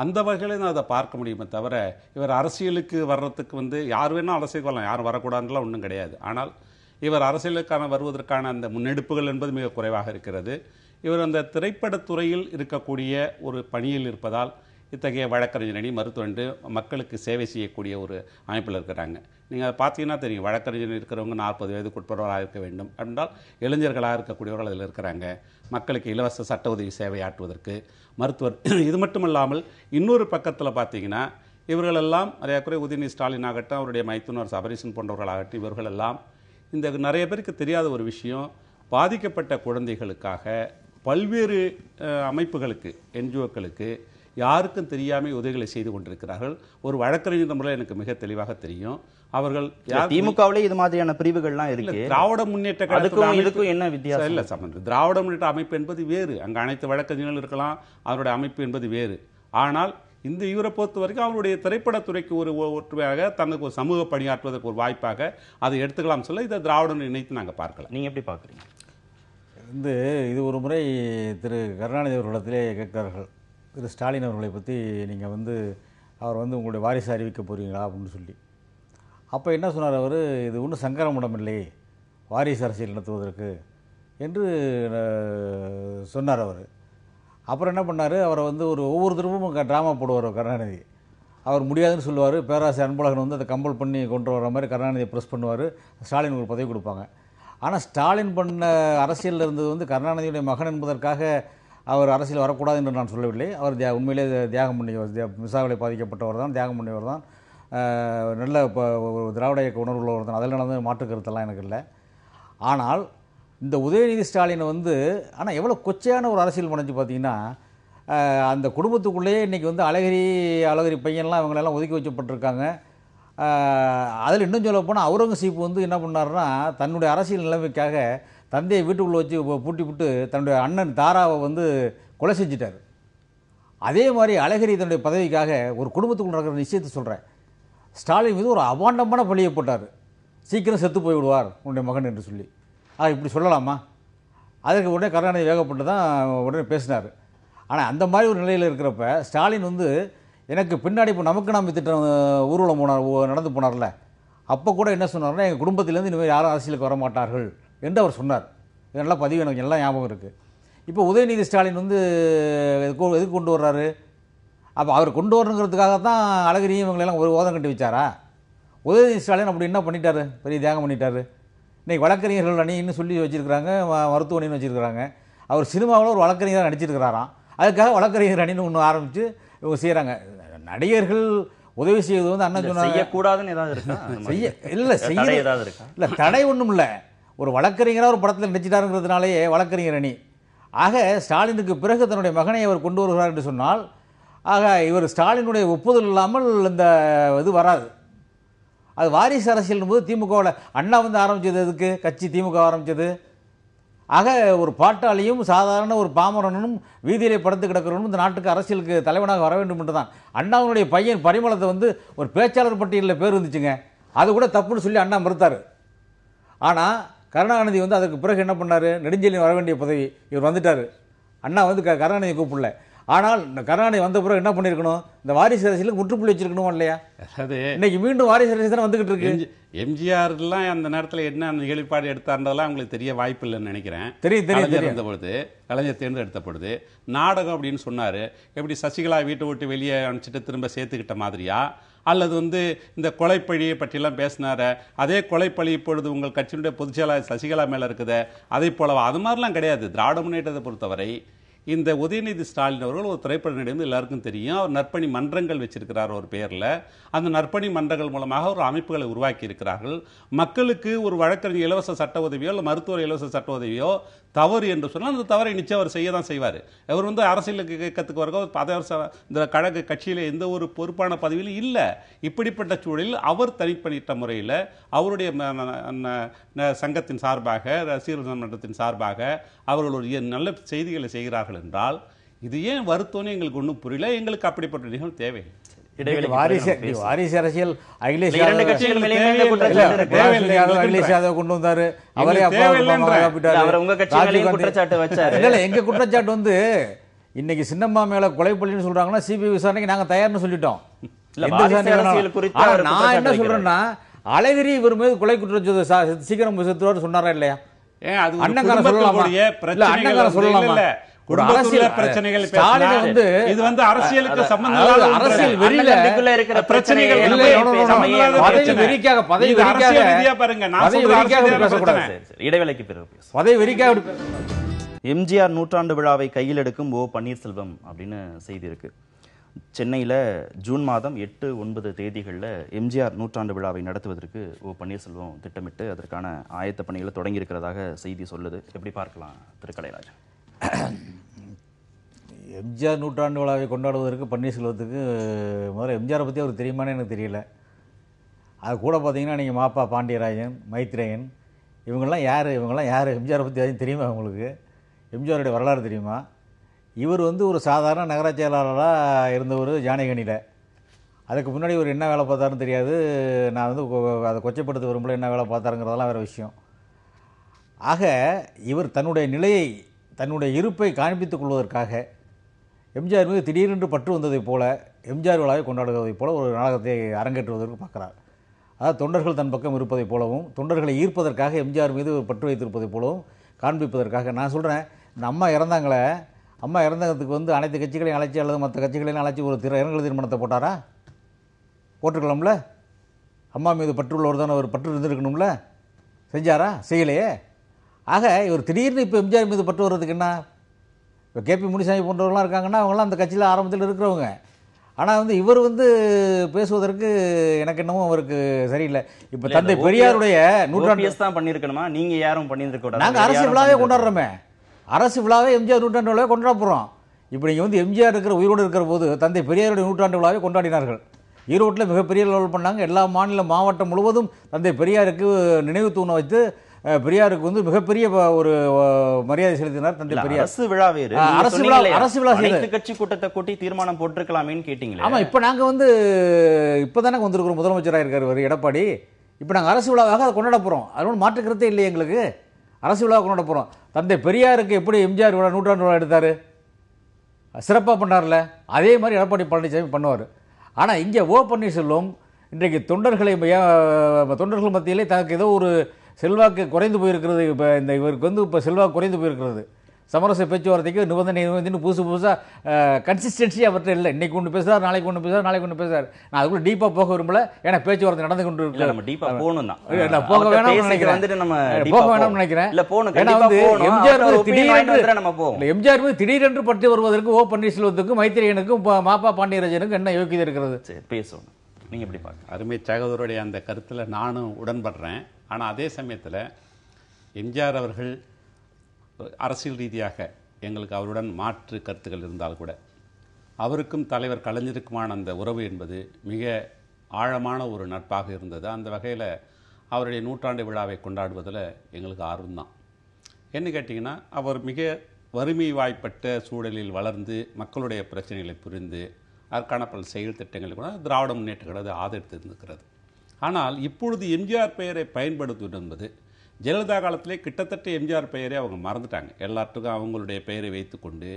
அந்த வகையில் அதை பார்க்க முடியுமே தவிர இவர் அரசியலுக்கு வர்றதுக்கு யார் வேணால் அரசியலுக்கு வரலாம், யாரும் வரக்கூடாதுலாம் ஒன்றும் கிடையாது. ஆனால் இவர் அரசியலுக்கான வருவதற்கான அந்த முன்னெடுப்புகள் என்பது மிக குறைவாக இருக்கிறது. இவர் அந்த திரைப்படத்துறையில் இருக்கக்கூடிய ஒரு பணியில் இருப்பதால் இத்தகைய வழக்கறிஞர் அணி, மருத்துவண்டு மக்களுக்கு சேவை செய்யக்கூடிய ஒரு அமைப்பில் இருக்கிறாங்க. நீங்கள் பார்த்தீங்கன்னா தெரியும், வழக்கறிஞர் இருக்கிறவங்க 40 வயதுக்குட்பவர்களாக இருக்க வேண்டும் என்றால் இளைஞர்களாக இருக்கக்கூடியவர்கள் அதில் இருக்கிறாங்க. மக்களுக்கு இலவச சட்ட உதவி சேவையாற்றுவதற்கு மருத்துவர். இது மட்டும் இல்லாமல் இன்னொரு பக்கத்தில் பார்த்தீங்கன்னா இவர்களெல்லாம் நிறைய உதயநிதி ஸ்டாலின் ஆகட்டும், அவருடைய மைத்துனர் சபரீசன் போன்றவர்களாகட்டும், இவர்களெல்லாம் இந்த நிறைய பேருக்கு தெரியாத ஒரு விஷயம், பாதிக்கப்பட்ட குழந்தைகளுக்காக பல்வேறு அமைப்புகளுக்கு, என்ஜிஓக்களுக்கு யாருக்கும் தெரியாமல் உதவிகளை செய்து கொண்டிருக்கிறார்கள். ஒரு வழக்கறிஞர் முறையில் எனக்கு மிக தெளிவாக தெரியும். அவர்கள் திமுகவிலே இது மாதிரியான பிரிவுகள்லாம் இருக்கு. திராவிட முன்னேற்ற கழகத்துக்கும் என்ன வித்தியாசம் இல்ல சம்பந்தம். திராவிட முன்னேற்ற அமைப்பு என்பது வேறு, அங்க அனைத்து வழக்கறிஞர்கள் இருக்கலாம், அவருடைய அமைப்பு என்பது வேறு. ஆனால் இந்த இவரை பொறுத்த வரைக்கும் அவருடைய திரைப்படத்துறைக்கு ஒரு ஒற்றுமையாக தனக்கு ஒரு சமூக பணியாற்றுவதற்கு ஒரு வாய்ப்பாக அதை எடுத்துக்கலாம் சொல்ல இதை திராவிடன் இணைத்து நாங்கள் பார்க்கலாம். நீங்க எப்படி பார்க்குறீங்க? இது ஒரு முறை திரு கருணாநிதி அவர்களிடத்திலே கேட்கிறார்கள், திரு ஸ்டாலின் அவர்களை பற்றி நீங்கள் அவர் உங்களுடைய வாரிசு அறிவிக்க போகிறீங்களா அப்படின்னு சொல்லி. அப்போ என்ன சொன்னார் அவர், இது ஒன்றும் சங்கரமடம் இல்லை வாரிசு அரசியல் நடத்துவதற்கு என்று சொன்னார் அவர். அப்புறம் என்ன பண்ணார், அவரை ஒவ்வொரு திரும்பவும் ட்ராமா போடுவார் கருணாநிதி. அவர் முடியாதுன்னு சொல்லுவார். பேராசை அன்பழகன் அதை கம்பல் பண்ணி கொண்டு வர மாதிரி கருணாநிதியை ப்ரெஸ் பண்ணுவார். ஸ்டாலின் ஒரு பதவி கொடுப்பாங்க. ஆனால் ஸ்டாலின் பண்ண அரசியலில் இருந்தது கருணாநிதியுடைய மகன் என்பதற்காக அவர் அரசியல் வரக்கூடாது என்று நான் சொல்லவில்லை. அவர் உண்மையிலே தியாகம் பண்ணியவர், மிசாவிலை பாதிக்கப்பட்டவர் தான், தியாகம் பண்ணியவர் தான், நல்ல திராவிட இயக்க உணர்வு உள்ளவர் தான். அதில் நடந்து மாற்று கருத்தெல்லாம் எனக்கு இல்லை. ஆனால் இந்த உதயநிதி ஸ்டாலினை ஆனால் எவ்வளோ கொச்சையான ஒரு அரசியல் பண்ணிச்சு பார்த்தீங்கன்னா, அந்த குடும்பத்துக்குள்ளேயே இன்றைக்கி வந்து அழகிரி பையன்லாம் இவங்களெல்லாம் ஒதுக்கி வச்சப்பட்டிருக்காங்க. அதில் இன்னும் சொல்ல போனால் அவுரங்கசீப் வந்து என்ன பண்ணாருன்னா, தன்னுடைய அரசியல் நிலைமைக்காக தந்தையை வீட்டுக்குள்ளே வச்சு பூட்டி விட்டு தன்னுடைய அண்ணன் தாராவை வந்து கொலை செஞ்சிட்டார். அதே மாதிரி அழகிரி தன்னுடைய பதவிக்காக ஒரு குடும்பத்துக்குள்ள நடக்கிற நிச்சயத்தை சொல்கிறேன், ஸ்டாலின் மீது ஒரு அபாண்டமான பழியை போட்டார். சீக்கிரம் செத்து போய் விடுவார் உன்னுடைய மகன் என்று சொல்லி. இப்படி சொல்லலாமா? அதற்கு உடனே கருணாநிதி வேகப்பட்டு தான் உடனே பேசினார். ஆனால் அந்த மாதிரி ஒரு நிலையில் இருக்கிறப்ப ஸ்டாலின் வந்து எனக்கு பின்னாடி இப்போ நமக்கு நாம் திட்டம் ஊர்வலம் நடந்து போனார்ல, அப்போ கூட என்ன சொன்னார்னா, எங்கள் குடும்பத்திலேருந்து இனிமேல் யாரும் அரசியலுக்கு வர மாட்டார்கள் என்று அவர் சொன்னார். இதெல்லாம் பதிவு எனக்கு எல்லாம் ஞாபகம் இருக்குது. இப்போ உதயநிதி ஸ்டாலின் வந்து எதுக்கு கொண்டு வர்றாரு? அப்போ அவர் கொண்டு வரணுங்கிறதுக்காக தான் அழகிரியும் இவங்களெல்லாம் ஒரு ஓதம் கட்டி வச்சாரா? உதயநிதி ஸ்டாலின் அப்படி என்ன பண்ணிட்டாரு? பெரிய தியாகம் பண்ணிட்டாரு. இன்றைக்கி வழக்கறிஞர்கள் அணின்னு சொல்லி வச்சுருக்கிறாங்க, மருத்துவ அணின்னு வச்சுருக்கிறாங்க. அவர் சினிமாவில் ஒரு வழக்கறிஞராக நடிச்சிருக்கிறாராம். அதுக்காக வழக்கறிஞர் அணின்னு ஒன்று ஆரம்பித்து இவங்க செய்கிறாங்க. நடிகர்கள் உதவி செய்வது வந்து அண்ணன் சொன்னாங்க செய்யக்கூடாதுன்னு ஏதாவது இருக்கா? இல்லை தடை ஒன்றும் இல்லை. ஒரு வழக்கறிஞராக ஒரு படத்தில் நடிச்சிட்டாருங்கிறதுனாலேயே வழக்கறிஞர் அணி. ஆக ஸ்டாலினுக்கு பிறகு தன்னுடைய மகனை அவர் கொண்டு வருகிறார் என்று சொன்னால், ஆக இவர் ஸ்டாலினுடைய ஒப்புதல் இல்லாமல் இந்த இது வராது. அது வாரிசு அரசியல் போது திமுகவில் அண்ணா வந்து ஆரம்பித்தது எதுக்கு? கட்சி திமுக ஆரம்பித்தது. ஆக ஒரு பாட்டாளியும் சாதாரண ஒரு பாமரனும் வீதியிலே படுத்து கிடக்கிறவனும் இந்த நாட்டுக்கு அரசியலுக்கு தலைவனாக வர வேண்டும் என்று தான். அண்ணாவுடைய பையன் பரிமளத்தை வந்து ஒரு பேச்சாளர் பட்டியலில் பேர் இருந்துச்சுங்க, அது கூட தப்புன்னு சொல்லி அண்ணா மறுத்தார். ஆனால் கருணாநிதி வந்து அதுக்கு பிறகு என்ன பண்ணார்? நெடுஞ்செழியன் வர வேண்டிய பதவி இவர் வந்துட்டார். அண்ணா வந்து கருணாநிதி கூப்பிடல. ஆனால் இந்த கருணாநிதி வந்த பிறகு என்ன பண்ணியிருக்கணும்? இந்த வாரிசு அரசியலுக்கு முற்றுப்புள்ளி வச்சிருக்கணும் இல்லையா? அது இன்னைக்கு மீண்டும் வாரிசு அரசியல் தானே வந்துகிட்டு இருக்கு. எம்ஜிஆர்லாம் அந்த நேரத்தில் என்ன நிகழ்ப்பாடு எடுத்தார்ன்றதெல்லாம் உங்களுக்கு தெரிய வாய்ப்பு இல்லைன்னு நினைக்கிறேன். தெரியும் பொழுது கலைஞர் தேர்ந்தெடுத்த பொழுது நாடகம் அப்படின்னு சொன்னார். எப்படி சசிகலா வீட்டை விட்டு வெளியே அனுப்பிச்சிட்டு திரும்ப சேர்த்துக்கிட்ட மாதிரியா? அல்லது வந்து இந்த கொலைப்பழியை பற்றிலாம் பேசினார, அதே கொலைப்பழி இப்பொழுது உங்கள் கட்சியினுடைய பொதுச்செயலாளர் சசிகலா மேலே இருக்குதே அதை போலவா? அது மாதிரிலாம் கிடையாது. திராவிட முன்னேற்றத்தை பொறுத்தவரை இந்த உதயநிதி ஸ்டாலின் அவர்கள் ஒரு திரைப்பட நடிகர் எல்லாருக்கும் தெரியும். அவர் நற்பணி மன்றங்கள் வச்சிருக்கிறார் ஒரு பெயரில். அந்த நற்பணி மன்றங்கள் மூலமாக ஒரு அமைப்புகளை உருவாக்கி இருக்கிறார்கள். மக்களுக்கு ஒரு வழக்கறிஞர் இலவச சட்ட உதவியோ இல்லை மருத்துவர் இலவச சட்ட உதவியோ தவறு என்று சொன்னால் அந்த தவறை நிச்சயம் அவர் செய்ய தான் செய்வார். அவர் வந்து அரசியலுக்கு இயக்கத்துக்கு வரக்கோ இந்த கழக கட்சியில் எந்த ஒரு பொறுப்பான பதவியிலும் இல்லை. இப்படிப்பட்ட சூழலில் அவர் தனிப்பட்ட முறையில் அவருடைய சங்கத்தின் சார்பாக, ரசிகர்கள் மன்றத்தின் சார்பாக அவர்கள் ஒரு நல்ல செய்திகளை செய்கிறார்கள் என்றால் இது ஏன் வருத்தம்னு எங்களுக்கு ஒன்றும் புரியல. எங்களுக்கு அப்படிப்பட்ட நிகழ்வு தேவை. வாரிசு அரசியல் அகிலேஷ் யாதவ் கொண்டு வந்தாரு. அவரே எங்க குற்றச்சாட்டு வந்து இன்னைக்கு சின்னம்மா மேல கொலைப்பள்ளின்னு சொல்றாங்கன்னா சிபிஐ விசாரணைக்கு நாங்க தயார்னு சொல்லிட்டோம். நான் என்ன சொல்றேன்னா, அழகிரி இவர் மீது கொலை குற்றம் சீக்கிரம் செத்துவாரு சொன்னாரா இல்லையா? அண்ணன் சொல்லலாமா? அண்ணன் சொல்லலாமா? ஒரு அரசியல் பிரச்சனைகள் வந்து இது வந்து அரசியலுக்கு சம்பந்தம் இல்லாத அரசியல் வெறியில இருக்கிற பிரச்சனைகள் பதவி இடைவேளைக்கு பிறகு பதவி வெறிக்காக எம்ஜிஆர் நூற்றாண்டு விழாவை கையில் எடுக்கும் ஓ பன்னீர்செல்வம் அப்படின்னு செய்தி இருக்கு. சென்னையில் ஜூன் மாதம் 8, 9 தேதிகளில் எம்ஜிஆர் நூற்றாண்டு விழாவை நடத்துவதற்கு ஓ பன்னீர்செல்வம் திட்டமிட்டு அதற்கான ஆயத்த பணிகளை தொடங்கி இருக்கிறதாக செய்தி சொல்லுது. எப்படி பார்க்கலாம் திரு கலைராஜன்? எம்ஜிஆர் நூற்றாண்டு விழாவை கொண்டாடுவதற்கு பன்னீர்செல்வத்துக்கு முதல்ல எம்ஜிஆரை பற்றி அவருக்கு தெரியுமான்னு எனக்கு தெரியல. அது கூட பார்த்தீங்கன்னா நீங்கள் மாப்பா பாண்டியராஜன், மைத்ரேயன் இவங்கெல்லாம் யார்? எம்ஜிஆரை பற்றி எதுவும் தெரியுமா உங்களுக்கு? எம்ஜிஆருடைய வரலாறு தெரியுமா? இவர் வந்து ஒரு சாதாரண நகராட்சி செயலாளராக இருந்தவர் ஜானகினியில். அதுக்கு முன்னாடி இவர் என்ன வேலை பார்த்தாருன்னு தெரியாது. நான் வந்து அதை கொச்சைப்படுத்த விரும்பல, என்ன வேலை பார்த்தாருங்கிறதெல்லாம் வேறு விஷயம். ஆக இவர் தன்னுடைய நிலையை, தன்னுடைய இருப்பை காண்பித்துக் கொள்வதற்காக எம்ஜிஆர் மீது திடீரென்று பற்று வந்ததைப் போல, எம்ஜிஆர் விழாவை கொண்டாடுவதைப் போல ஒரு நாடகத்தை அரங்கேற்றுவதற்கு பார்க்குறார். அதாவது தொண்டர்கள் தன் பக்கம் இருப்பதைப் போலவும், தொண்டர்களை ஈர்ப்பதற்காக எம்ஜிஆர் மீது ஒரு பற்று வைத்திருப்பதைப் போலவும் காண்பிப்பதற்காக. நான் சொல்கிறேன், இந்த அம்மா இறந்தாங்களே, அம்மா இறந்ததுக்கு வந்து அனைத்து கட்சிகளையும் அழைச்சி அல்லது மற்ற கட்சிகளையும் அழைச்சி ஒரு இரங்கல் தீர்மானத்தை போட்டாரா? போட்டுக்கலாம்ல? அம்மா மீது பற்று உள்ளவர் தானே, ஒரு பற்று இருந்திருக்கணும்ல? செஞ்சாரா? செய்யலையே. ஆக இவர் திடீர்னு இப்போ எம்ஜிஆர் மீது பற்று வர்றதுக்கு என்ன? இப்போ கேபி முனிசாமி போன்றவர்களாம் இருக்காங்கன்னா அவங்களாம் அந்த கட்சியில் ஆரம்பத்தில் இருக்கிறவங்க. ஆனால் வந்து இவர் வந்து பேசுவதற்கு எனக்கு என்னமோ அவருக்கு சரியில்லை. இப்போ தந்தை பெரியாருடைய நூற்றாண்டு தான் பண்ணியிருக்கணுமா? நீங்கள் யாரும் பண்ணியிருக்க கூடாது. நாங்கள் அரசு விழாவே கொண்டாடுறோமே, அரசு விழாவே எம்ஜிஆர் நூற்றாண்டு விழாவே கொண்டாட போகிறோம். இப்போ நீங்கள் வந்து எம்ஜிஆர் இருக்கிற உயிரோடு இருக்கிற போது தந்தை பெரியாருடைய நூற்றாண்டு விழாவை கொண்டாடினார்கள். ஈரோட்டில் மிகப்பெரிய லெவல் பண்ணாங்க. எல்லா மாவட்டம் முழுவதும் தந்தை பெரியாருக்கு நினைவு தூண வைத்து பெரியாருக்கு வந்து மிகப்பெரிய ஒரு மரியாதை செலுத்தினார் தந்தை பெரியார். அரசு விழா வேறு, அரசு விழா அனைத்து கட்சி கூட்டத்தை கூட்டி தீர்மானம் போட்டிருக்கலாமேன்னு கேட்டீங்களே. ஆமா, இப்போ நாங்க வந்து இப்போதானே வந்திருக்கிறோம், முதலமைச்சராக இருக்காரு எடப்பாடி. இப்போ நாங்கள் அரசு விழாவாக அதை கொண்டாட போகிறோம். அது ஒன்றும் மாற்றுக்கிறதே இல்லை எங்களுக்கு. அரசு விழாவை கொண்டாட போகிறோம். தந்தை பெரியாருக்கு எப்படி எம்ஜிஆர் விழா நூற்றாண்டு விழா எடுத்தார், சிறப்பாக பண்ணார்ல, அதே மாதிரி எடப்பாடி பழனிசாமி பண்ணுவார். ஆனால் இங்கே ஓ பன்னீர்செல்வம் இன்றைக்கு தொண்டர்கள் மத்தியிலே தனக்கு ஏதோ ஒரு செல்வாக்கு குறைந்து போயிருக்கிறது. இப்போ இவருக்கு வந்து இப்போ செல்வாக்கு குறைந்து போயிருக்கிறது. சமரச பேச்சுவார்த்தைக்கு நிபந்தனை புதுசாக கன்சிஸ்டன்சி அவர்கிட்ட இல்லை. இன்னைக்கு ஒன்று பேசுகிறார், நாளைக்கு ஒன்று பேசுகிறார், நாளைக்கு ஒன்று பேசுகிறார். நான் அதுக்குள்ள டீப்பாக போக விரும்பல. ஏன்னா பேச்சுவார்த்தை நடந்து கொண்டு இருக்கு. நம்ம டீப்பா போகணும் தான், போக வேணாம்னு நினைக்கிறேன். ஏன்னா வந்து எம்ஜிஆர் மீது திடீரென்று பற்றி வருவதற்கு ஓ பன்னீர்செல்வத்துக்கும் மைத்திரியனுக்கும் மாப்பா பாண்டியராஜனுக்கும் என்ன யோக்கியதை இருக்கிறது? பேசணும். நீங்க எப்படி பார்க்க? அருமை சகோதரருடைய அந்த கருத்தில் நானும் உடன்படுறேன். ஆனால் அதே சமயத்தில் எம்ஜிஆர் அவர்கள் அரசியல் ரீதியாக எங்களுக்கு அவருடன் மாற்று கருத்துக்கள் இருந்தால் கூட அவருக்கும் தலைவர் கலைஞருக்குமான அந்த உறவு என்பது மிக ஆழமான ஒரு நட்பாக இருந்தது. அந்த வகையில் அவருடைய நூற்றாண்டு விழாவை கொண்டாடுவதில் எங்களுக்கு ஆர்வம்தான். என்ன கேட்டிங்கன்னா, அவர் மிக வறுமை வாய்ப்பட்ட சூழலில் வளர்ந்து மக்களுடைய பிரச்சனைகளை புரிந்து அதற்கான பல செயல் திட்டங்களை கூட திராவிட முன்னேற்ற கழகம் ஆதரித்திருக்கிறது. ஆனால் இப்பொழுது எம்ஜிஆர் பெயரை பயன்படுத்துவது என்பது ஜெயலலிதா காலத்திலே கிட்டத்தட்ட எம்ஜிஆர் பெயரை அவங்க மறந்துட்டாங்க. எல்லாத்துக்கும் அவங்களுடைய பெயரை வைத்துக்கொண்டு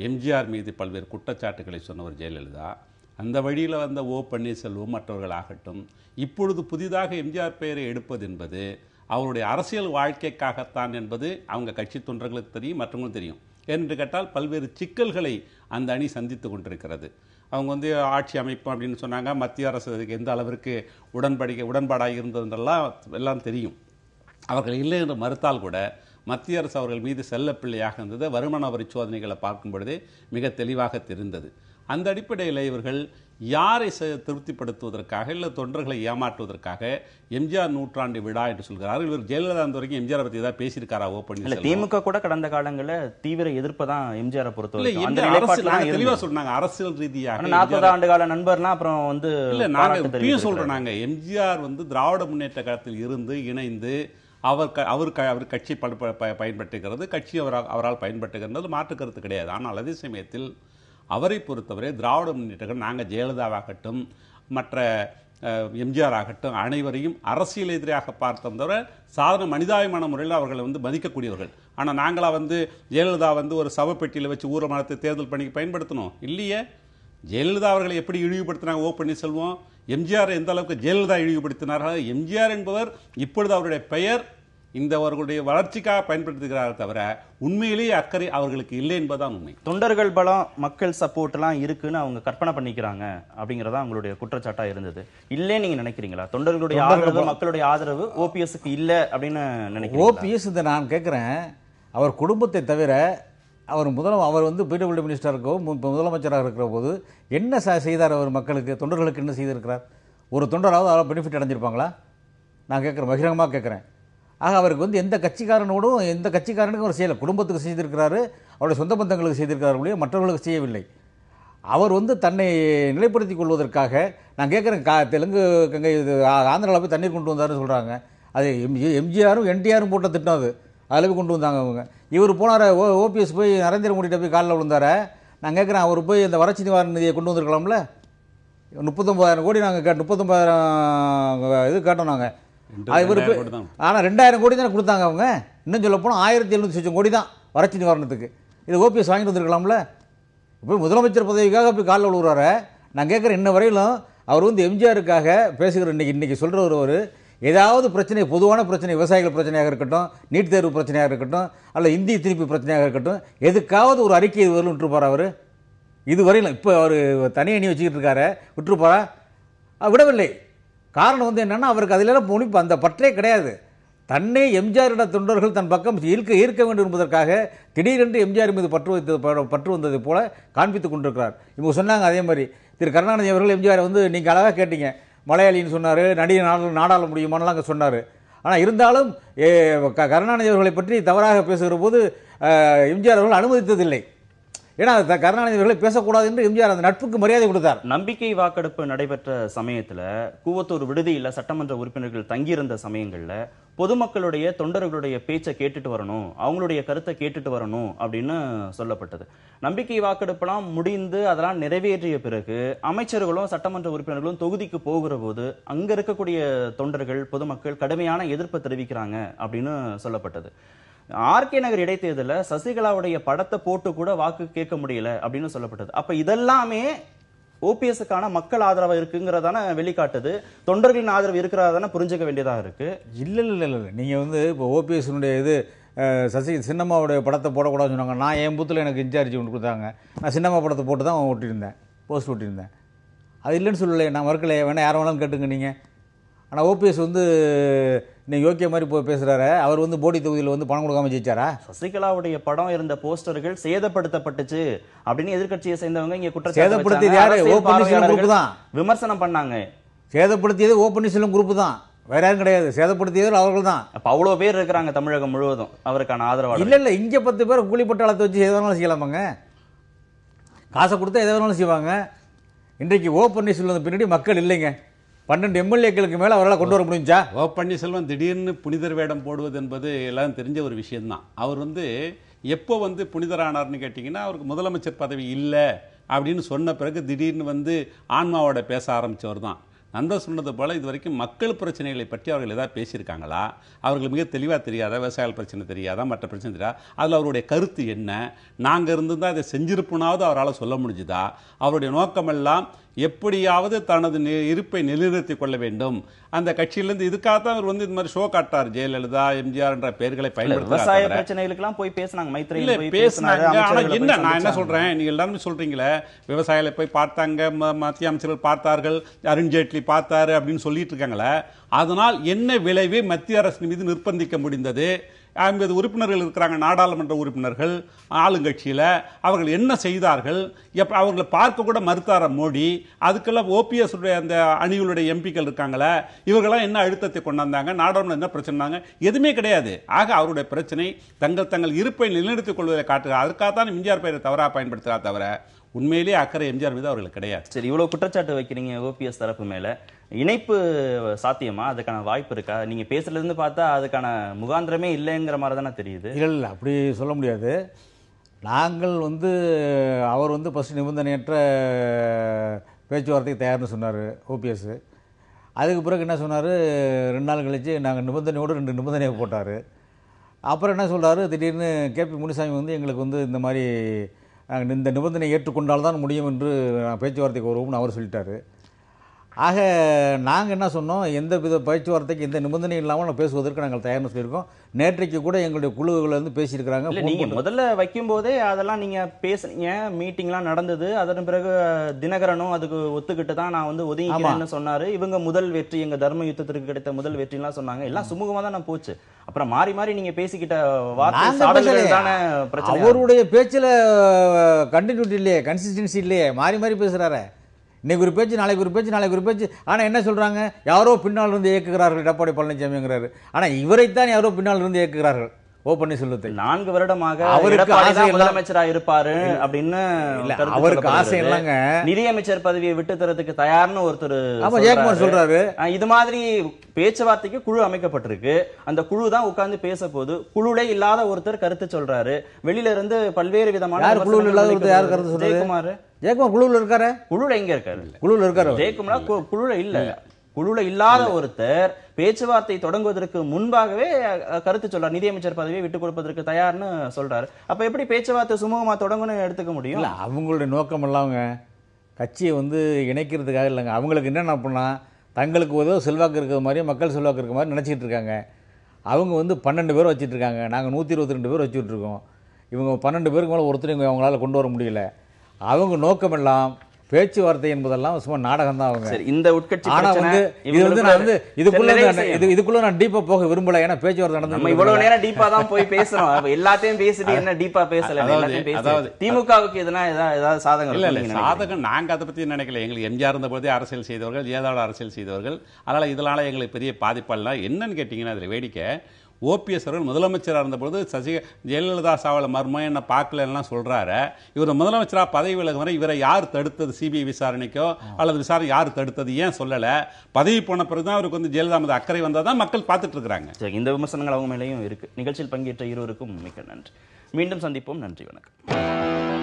எம்ஜிஆர் மீது பல்வேறு குற்றச்சாட்டுகளை சொன்னவர் ஜெயலலிதா. அந்த வழியில் வந்த ஓ பன்னீர்செல்வம் மற்றவர்களாகட்டும் இப்பொழுது புதிதாக எம்ஜிஆர் பெயரை எடுப்பது என்பது அவருடைய அரசியல் வாழ்க்கைக்காகத்தான் என்பது அவங்க கட்சி தொண்டர்களுக்கு தெரியும், மற்றவங்களும் தெரியும். என்று கேட்டால் பல்வேறு சிக்கல்களை அந்த அணி சந்தித்து கொண்டிருக்கிறது. அவங்க வந்து ஆட்சி அமைப்பு அப்படின்னு சொன்னாங்க. மத்திய அரசு அதுக்கு எந்த அளவிற்கு உடன்பாடாக இருந்ததெல்லாம் எல்லாம் தெரியும். அவர்கள் இல்லை என்று மறுத்தால் கூட மத்திய அரசு அவர்கள் மீது செல்லப்பிள்ளையாக இருந்தது. வருமான வரி சோதனைகளை பார்க்கும் பொழுதே மிக தெளிவாக தெரிந்தது. அந்த அடிப்படையில் இவர்கள் யாரை திருப்திப்படுத்துவதற்காக இல்லை தொண்டர்களை ஏமாற்றுவதற்காக எம்ஜிஆர் நூற்றாண்டு விழா என்று சொல்கிறார்கள். இவர் ஜெயலலிதா வரைக்கும் எம்ஜிஆர் பற்றி ஏதாவது பேசியிருக்காரா? ஓப்பன் திமுக கூட கடந்த காலங்களில் தீவிர எதிர்ப்பு தான் எம்ஜிஆரை பொறுத்தவரை தெளிவாக சொன்னாங்க. அரசியல் ரீதியாக 40 ஆண்டு கால நண்பர்லாம் அப்புறம் வந்து இல்லை, நாங்கள் சொல்றோம். நாங்கள் எம்ஜிஆர் வந்து திராவிட முன்னேற்ற கழகத்தில் இருந்து இணைந்து அவர் கட்சி பயன்பட்டுகிறது, கட்சி அவரால் பயன்பட்டுகிறது, மாற்று கருத்து கிடையாது. ஆனால் அதே சமயத்தில் அவரை பொறுத்தவரை திராவிட முன்னேற்ற நாங்கள் ஜெயலலிதாவாகட்டும் மற்ற எம்ஜிஆர் ஆகட்டும் அனைவரையும் அரசியல் எதிராக பார்த்தவரை சாதாரண மனிதாபிமான முறையில் அவர்களை வந்து மதிக்கக்கூடியவர்கள். ஆனால் நாங்களா வந்து ஜெயலலிதா வந்து ஒரு சவப்பெட்டியில் வச்சு ஊரமானத்தை தேர்தல் பணிக்கு பயன்படுத்தணும் இல்லையே. ஜெயலலிதா அவர்களை எப்படி இழிவுபடுத்தினாங்க ஓ பன்னீர்செல்வம், எம்ஜிஆர் எந்த அளவுக்கு ஜெயலலிதா இழிவுபடுத்தினார்கள். எம்ஜிஆர் என்பவர் இப்பொழுது அவருடைய பெயர் இந்த அவர்களுடைய வளர்ச்சிக்காக பயன்படுத்துகிறார்கள் தவிர உண்மையிலேயே அக்கறை அவர்களுக்கு இல்லை என்பதுதான் உண்மை. தொண்டர்கள் பலம், மக்கள் சப்போர்ட் எல்லாம் இருக்குன்னு அவங்க கற்பனை பண்ணிக்கிறாங்க அப்படிங்கறதா அவங்களுடைய குற்றச்சாட்டா இருந்தது. இல்லே நீங்க நினைக்கிறீங்களா? தொண்டர்களுடைய ஆதரவு, மக்களுடைய ஆதரவு ஓபிஎஸ்க்கு இல்ல அப்படின்னு நினைக்கிறீங்களா? ஓபிஎஸ் இந்த நான் கேட்கிறேன், அவர் குடும்பத்தை தவிர அவர் வந்து பிடபிள்யூ மினிஸ்டருக்கோ முதலமைச்சராக இருக்கிற போது என்ன செய்தார்? அவர் மக்களுக்கு தொண்டர்களுக்கு என்ன செய்திருக்கிறார்? ஒரு தொண்டராவது அவரால் பெனிஃபிட் அடைஞ்சிருப்பாங்களா? நான் கேட்குறேன், பகிரங்கமாக கேட்குறேன். ஆக அவருக்கு வந்து எந்த கட்சிக்காரனுக்கும் அவர் செய்யலை. குடும்பத்துக்கு செய்திருக்கிறாரு, அவருடைய சொந்த பந்தங்களுக்கு செய்திருக்கிறார்களே, மற்றவர்களுக்கு செய்யவில்லை. அவர் வந்து தன்னை நிலைப்படுத்திக் கொள்வதற்காக நான் கேட்குறேன், தெலுங்கு கங்கை ஆந்திராவில் போய் தண்ணீர் கொண்டு வந்தாருன்னு சொல்கிறாங்க. அது எம்ஜிஆரும் என்டிஆரும் போட்ட திட்டம். அது அதில் போய் கொண்டு வந்தாங்க அவங்க. இவர் போனார், ஓபிஎஸ் போய் நரேந்திர மோடிகிட்ட போய் காலில் விழுந்தார. நான் கேட்குறேன், அவர் போய் இந்த வறட்சி நிவாரண நிதியை கொண்டு வந்திருக்கலாம்ல. 39,000 கோடி நாங்கள் 39,000 இது கேட்டோம் நாங்கள். ஆனால் 2,000 கோடி தானே கொடுத்தாங்க அவங்க. இன்னும் சொல்ல போனால் 1,700 கோடி தான் வறட்சி நிவாரணத்துக்கு. இது ஓபிஎஸ் வாங்கிட்டு வந்திருக்கலாம்ல. இப்போ முதலமைச்சர் பதவிக்காக போய் காலில் விழுகிறாரு. நான் கேட்குறேன், இன்ன வரையிலும் அவர் வந்து எம்ஜிஆருக்காக பேசுகிற இன்னைக்கு சொல்கிற ஒரு ஏதாவது பிரச்சனை, பொதுவான பிரச்சனை, விவசாயிகள் பிரச்சனையாக இருக்கட்டும், நீட் தேர்வு பிரச்சனையாக இருக்கட்டும், அல்ல இந்தி திருப்பி பிரச்சனையாக இருக்கட்டும், எதுக்காவது ஒரு அறிக்கை வரலும் விட்டுருப்பாரா அவர்? இதுவரையிலும் இப்போ அவர் தனி அணி வச்சுக்கிட்டு இருக்காரு, விட்டுருப்பாரா? விடவில்லை. காரணம் வந்து என்னன்னா, அவருக்கு அதிலெல்லாம் முனிப்பு அந்த பற்றே கிடையாது. தன்னை எம்ஜிஆரிட தொண்டர்கள் தன் பக்கம் ஈர்க்க வேண்டும் என்பதற்காக திடீரென்று எம்ஜிஆர் மீது பற்று வந்தது போல காண்பித்துக் கொண்டிருக்கிறார். இவங்க சொன்னாங்க அதே மாதிரி திரு கருணாநிதி அவர்கள் எம்ஜிஆர் வந்து நீங்கள் அழகாக கேட்டீங்க, மலையாளின்னு சொன்னார், நடிகை நாடாள முடியுமானலாம் அங்கே சொன்னார். ஆனால் இருந்தாலும் கருணாநிதி அவர்களை பற்றி தவறாக பேசுகிற போது எம்ஜிஆர் அவர்கள் அனுமதித்ததில்லை. ஏன்னா கருணாநிதி அவர்களை பேசக்கூடாது என்று எம்ஜிஆர் அந்த நட்புக்கு மரியாதை கொடுத்தார். நம்பிக்கை வாக்கெடுப்பு நடைபெற்ற சமயத்துல கூவத்தூர் விடுதியில சட்டமன்ற உறுப்பினர்கள் தங்கியிருந்த சமயங்கள்ல பொதுமக்களுடைய தொண்டர்களுடைய பேச்சை கேட்டுட்டு வரணும், அவங்களுடைய கருத்தை கேட்டுட்டு வரணும் அப்படின்னு சொல்லப்பட்டது. நம்பிக்கை வாக்கெடுப்பெல்லாம் முடிந்து அதெல்லாம் நிறைவேற்றிய பிறகு அமைச்சர்களும் சட்டமன்ற உறுப்பினர்களும் தொகுதிக்கு போகிற போது அங்க இருக்கக்கூடிய தொண்டர்கள் பொதுமக்கள் கடுமையான எதிர்ப்பை தெரிவிக்கிறாங்க அப்படின்னு சொல்லப்பட்டது. ஆர்கே நகர் இடைத்தேர்தலில் சசிகலாவுடைய படத்தை போட்டு கூட வாக்கு கேட்க முடியல அப்படின்னு சொல்லப்பட்டது. அப்ப இதெல்லாமே ஓபிஎஸ்க்கான மக்கள் ஆதரவு இருக்குங்கிறதான வெளிக்காட்டுது, தொண்டர்களின் ஆதரவு இருக்கிறதான புரிஞ்சுக்க வேண்டியதாக இருக்கு. இல்லை நீங்கள் வந்து இப்போ ஓபிஎஸ்னுடைய இது சசி சின்னம்மாவுடைய படத்தை போடக்கூடாதுன்னு சொன்னாங்க. நான் என் பூத்தில் எனக்கு இன்சார்ஜ் ஒன்று கொடுத்தாங்க, நான் சின்னம்மா படத்தை போட்டு தான் ஓட்டியிருந்தேன், போஸ்ட் ஓட்டியிருந்தேன். அது இல்லைன்னு சொல்லலை, நான் மறுக்கலை, வேணா யாரை வேணாலும் கேட்டுங்க நீங்கள். ஆனால் ஓபிஎஸ் வந்து நீங்கள் யோக்கிய மாதிரி போய் பேசுகிறாரு, அவர் வந்து போடி தொகுதியில் வந்து பணம் கொடுக்காம ஜெயிச்சாரா? சசிகலாவுடைய படம் இருந்த போஸ்டர்கள் சேதப்படுத்தப்பட்டுச்சு அப்படின்னு எதிர்க்கட்சியை சேர்ந்தவங்க இங்க குற்றச்சாட்டு சேதப்படுத்தியது யாரு? ஓ பன்னீர்செல்வம் குரூப் தான் விமர்சனம் பண்ணாங்க. சேதப்படுத்தியது ஓ பன்னீர்செல்வம் குரூப் தான், வேற யாரும் கிடையாது. சேதப்படுத்தியது அவர்கள் தான். அப்ப அவ்வளவு பேர் இருக்கிறாங்க தமிழகம் முழுவதும் அவருக்கான ஆதரவாளர். இல்லை இங்கே 10 பேர் கூலிப்பட்டாளத்தை வச்சு எதை வேணாலும் செய்யலாமாங்க, காசை கொடுத்தா எதை வேணாலும் செய்வாங்க. இன்றைக்கு ஓ பன்னீர்செல்வம் பின்னாடி மக்கள் இல்லைங்க, 12 எம்எல்ஏக்களுக்கு மேலே அவரால் கொண்டு வர முடிஞ்சா? ஓ பன்னீர்செல்வம் திடீர்னு புனிதர் வேடம் போடுவது என்பது எல்லாம் தெரிஞ்ச ஒரு விஷயம்தான். அவர் வந்து எப்போ வந்து புனிதரானார்னு கேட்டிங்கன்னா, அவருக்கு முதலமைச்சர் பதவி இல்லை அப்படின்னு சொன்ன பிறகு திடீர்னு வந்து ஆன்மாவோட பேச ஆரம்பித்தவர் தான். நண்பர் சொன்னது போல் இது வரைக்கும் மக்கள் பிரச்சனைகளை பற்றி அவர்கள் ஏதாவது பேசியிருக்காங்களா? அவர்கள் மிக தெளிவாக தெரியாதா? விவசாய பிரச்சனை தெரியாதா? மற்ற பிரச்சனை தெரியாதா? அதில் அவருடைய கருத்து என்ன? நாங்கள் இருந்து தான் இதை செஞ்சிருப்போனாவது அவரால் சொல்ல முடிஞ்சுதா? அவருடைய நோக்கமெல்லாம் எப்படியாவது தனது இருப்பை நிலைநிறுத்திக் கொள்ள வேண்டும் அந்த கட்சியிலிருந்து. இதுக்காகத்தான் அவர் வந்து இந்த மாதிரி ஷோ காட்டார், ஜெயலலிதா, எம்ஜிஆர் என்ற பெயர்களை பயன்படுத்த. விவசாய பிரச்சனைகளுக்கெல்லாம் போய் பேசினாங்க, மைத்ரேயன் பேசினாங்க. ஆனா என்ன, நான் என்ன சொல்றேன், நீங்க எல்லாருமே சொல்றீங்களே விவசாயிகளை போய் பார்த்தாங்க, மத்திய அமைச்சர்கள் பார்த்தார்கள், அருண்ஜேட்லி பார்த்தாரு அப்படின்னு சொல்லிட்டு இருக்காங்களே, அதனால் என்ன விளைவை மத்திய அரசின் மீது நிர்பந்திக்க முடிந்தது? 50 உறுப்பினர்கள் இருக்கிறாங்க, நாடாளுமன்ற உறுப்பினர்கள் ஆளுங்கட்சியில். அவர்கள் என்ன செய்தார்கள்? அவர்களை பார்க்க கூட மறுத்தார மோடி. அதுக்கெல்லாம் ஓபிஎஸ் அந்த அணிகளுடைய எம்பிக்கள் இருக்காங்களே, இவர்களாம் என்ன அழுத்தத்தை கொண்டாந்தாங்க? நாடாளுமன்றம் என்ன பிரச்சனை? எதுவுமே கிடையாது. ஆக அவருடைய பிரச்சனை தங்கள் இருப்பை நிலைநிறுத்திக் கொள்வதை காட்டுக. அதற்காகத்தான் எம்ஜிஆர் பெயரை தவறாக பயன்படுத்துகிறா தவிர உண்மையிலேயே அக்கறை எம்ஜிஆர் மீது அவர்களுக்கு கிடையாது. சரி, இவ்வளவு குற்றச்சாட்டு வைக்கிறீங்க ஓபிஎஸ் தரப்பு மேல, இணைப்பு சாத்தியமா? அதுக்கான வாய்ப்பு இருக்கா? நீங்க பேசுறதுல இருந்து பார்த்தா அதுக்கான முகாந்திரமே இல்லைங்கிற மாதிரி தானே தெரியுது. இல்லை அப்படி சொல்ல முடியாது. நாங்கள் வந்து அவர் வந்து ஃபஸ்ட்டு நிபந்தனையற்ற பேச்சுவார்த்தைக்கு தயார்னு சொன்னார் ஓபிஎஸ். அதுக்கு பிறகு என்ன சொன்னார், 2 நாள் கழிச்சு நாங்கள் நிபந்தனையோடு 2 நிபந்தனையை போட்டார். அப்புறம் என்ன சொல்கிறாரு, திடீர்னு கேபி முனுசாமி வந்து எங்களுக்கு வந்து இந்த மாதிரி நாங்கள் இந்த நிபந்தனை ஏற்றுக்கொண்டால்தான் முடியும் என்று பேச்சுவார்த்தைக்கு வருவோம்னு அவர் சொல்லிட்டார். ஆக நாங்கள் என்ன சொன்னோம், எந்த வித பேச்சுவார்த்தைக்கு எந்த நிபந்தனை இல்லாமல் பேசுவதற்கு நாங்கள் தயார்னு சொல்லியிருக்கோம். நேற்றைக்கு கூட எங்களுடைய குழுவில் வந்து பேசியிருக்கிறாங்க. நீங்க முதல்ல வைக்கும் போதே அதெல்லாம் நீங்க பேசுனீங்க, மீட்டிங்லாம் நடந்தது. அதன் பிறகு தினகரனும் அதுக்கு ஒத்துக்கிட்டு தான் நான் வந்து ஒதுங்கிக்கிறேன்னு சொன்னாரு. இவங்க முதல் வெற்றி, எங்க தர்ம யுத்தத்திற்கு கிடைத்த முதல் வெற்றிலாம் சொன்னாங்க. எல்லாம் சுமூகமா தான் போச்சு. அப்புறம் மாறி மாறி நீங்க பேசிக்கிட்ட வார்த்தை, அவருடைய பேச்சில் கண்டினியூட்டி இல்லையே, கன்சிஸ்டன்சி இல்லையே, மாறி மாறி பேசுறாரு. இன்னைக்கு ஒரு பேச்சு, நாளைக்கு ஒரு பேச்சு, நாளைக்கு ஒரு பேச்சு. ஆனால் என்ன சொல்கிறாங்க, யாரோ பின்னால் இருந்து இயக்குகிறார்கள் எடப்பாடி பழனிசாமிங்கிறாரு. ஆனால் இவரைத்தான் யாரோ பின்னால் இருந்து இயக்குகிறார்கள் ஓ பன்னீர்செல்வத்தை. 4 வருடமாக அவருக்கு ஆசை முதலமைச்சராக இருப்பாரு அப்படின்னு அவருக்கு ஆசை இல்லைங்க. நிதியமைச்சர் பதவியை விட்டு தரதுக்கு தயார்னு ஒருத்தர் ஜெயக்குமார் சொல்றாரு. இது மாதிரி பேச்சுவார்த்தைக்கு குழு அமைக்கப்பட்டிருக்கு, அந்த குழு தான் உட்கார்ந்து பேச போது. குழுலே இல்லாத ஒருத்தர் கருத்து சொல்றாரு. வெளியில இருந்து பல்வேறு விதமான குழுவில் இல்லாத ஒருத்தர் யார் கருத்து சொல்றாரு? ஜெயக்குமார் குழுவில் இருக்காரு. குழுல எங்க இருக்காரு? குழுவில் இருக்காரு. ஜெயக்குமார் குழுல இல்ல. குழுல இல்லாத ஒருத்தர் பேச்சுவார்த்தை தொடங்குவதற்கு முன்பாகவே கருத்து சொல்றார், நிதியமைச்சர் பதவியை விட்டுக் கொடுப்பதற்கு தயார்னு சொல்றாரு. அப்ப எப்படி பேச்சுவார்த்தை சுமூகமா தொடங்கணும்னு எடுத்துக்க முடியும்? இல்ல, அவங்களுடைய நோக்கம் இல்லாமங்க கட்சியை வந்து இணைக்கிறதுக்காக இல்லைங்க. அவங்களுக்கு என்னென்ன பண்ணா, தங்களுக்கு ஏதோ செல்வாக்கு இருக்கிற மாதிரி, மக்கள் செல்வாக்கு இருக்கிற மாதிரி நினச்சிட்டு இருக்காங்க. அவங்க வந்து 12 பேர் வச்சுட்டு இருக்காங்க, நாங்கள் 122 பேர் வச்சுட்டு இருக்கோம். இவங்க 12 பேருக்கு மேலே ஒருத்தர் அவங்களால கொண்டு வர முடியல. அவங்க நோக்கமெல்லாம் பேச்சுவார்த்தை என்பதெல்லாம் சும்மா நாடகம் தான். அவங்க இந்த உட்கட்சி ஆனா வந்து இது வந்து நான் வந்து இதுக்குள்ள நான் டீப்பா போக விரும்பல. ஏன்னா பேச்சுவார்த்தை நடந்து நம்ம இவ்வளவு நேரம் டீப்பா தான் போய் பேசுறோம். எல்லாத்தையும் பேசிட்டு என்ன டீப்பா பேசல. அதாவது திமுகவுக்கு ஏதாவது சாதகம் இல்ல சாதகம் நாங்க அதை பத்தி நினைக்கல. எங்களுக்கு எம்ஜிஆர் இருந்த போதே அரசியல் செய்தவர்கள், ஏதாவது அரசியல் செய்தவர்கள். அதனால இதனால எங்களுக்கு பெரிய பாதிப்பெல்லாம் என்னன்னு கேட்டீங்கன்னா, அதுல வேடிக்கை ஓபிஎஸ் அவர்கள் முதலமைச்சராக இருந்தபோது ஜெயலலிதா சாவல மர்மம் என்ன பார்க்கலன்னா சொல்றாரு. இவர் முதலமைச்சராக பதவி விலகும் வரை இவரை யார் தடுத்தது? சிபிஐ விசாரணைக்கோ அல்லது விசாரணை யார் தடுத்தது? ஏன் சொல்லல? பதவி போன பிறகுதான் அவருக்கு ஜெயலலிதா மீது அக்கறை வந்தாதான் மக்கள் பார்த்துட்டு இருக்காங்க. இந்த விமர்சனங்கள் அவங்க மேலேயும் இருக்கு. நிகழ்ச்சியில் பங்கேற்ற இருவருக்கும் மிக்க நன்றி. மீண்டும் சந்திப்போம். நன்றி, வணக்கம்.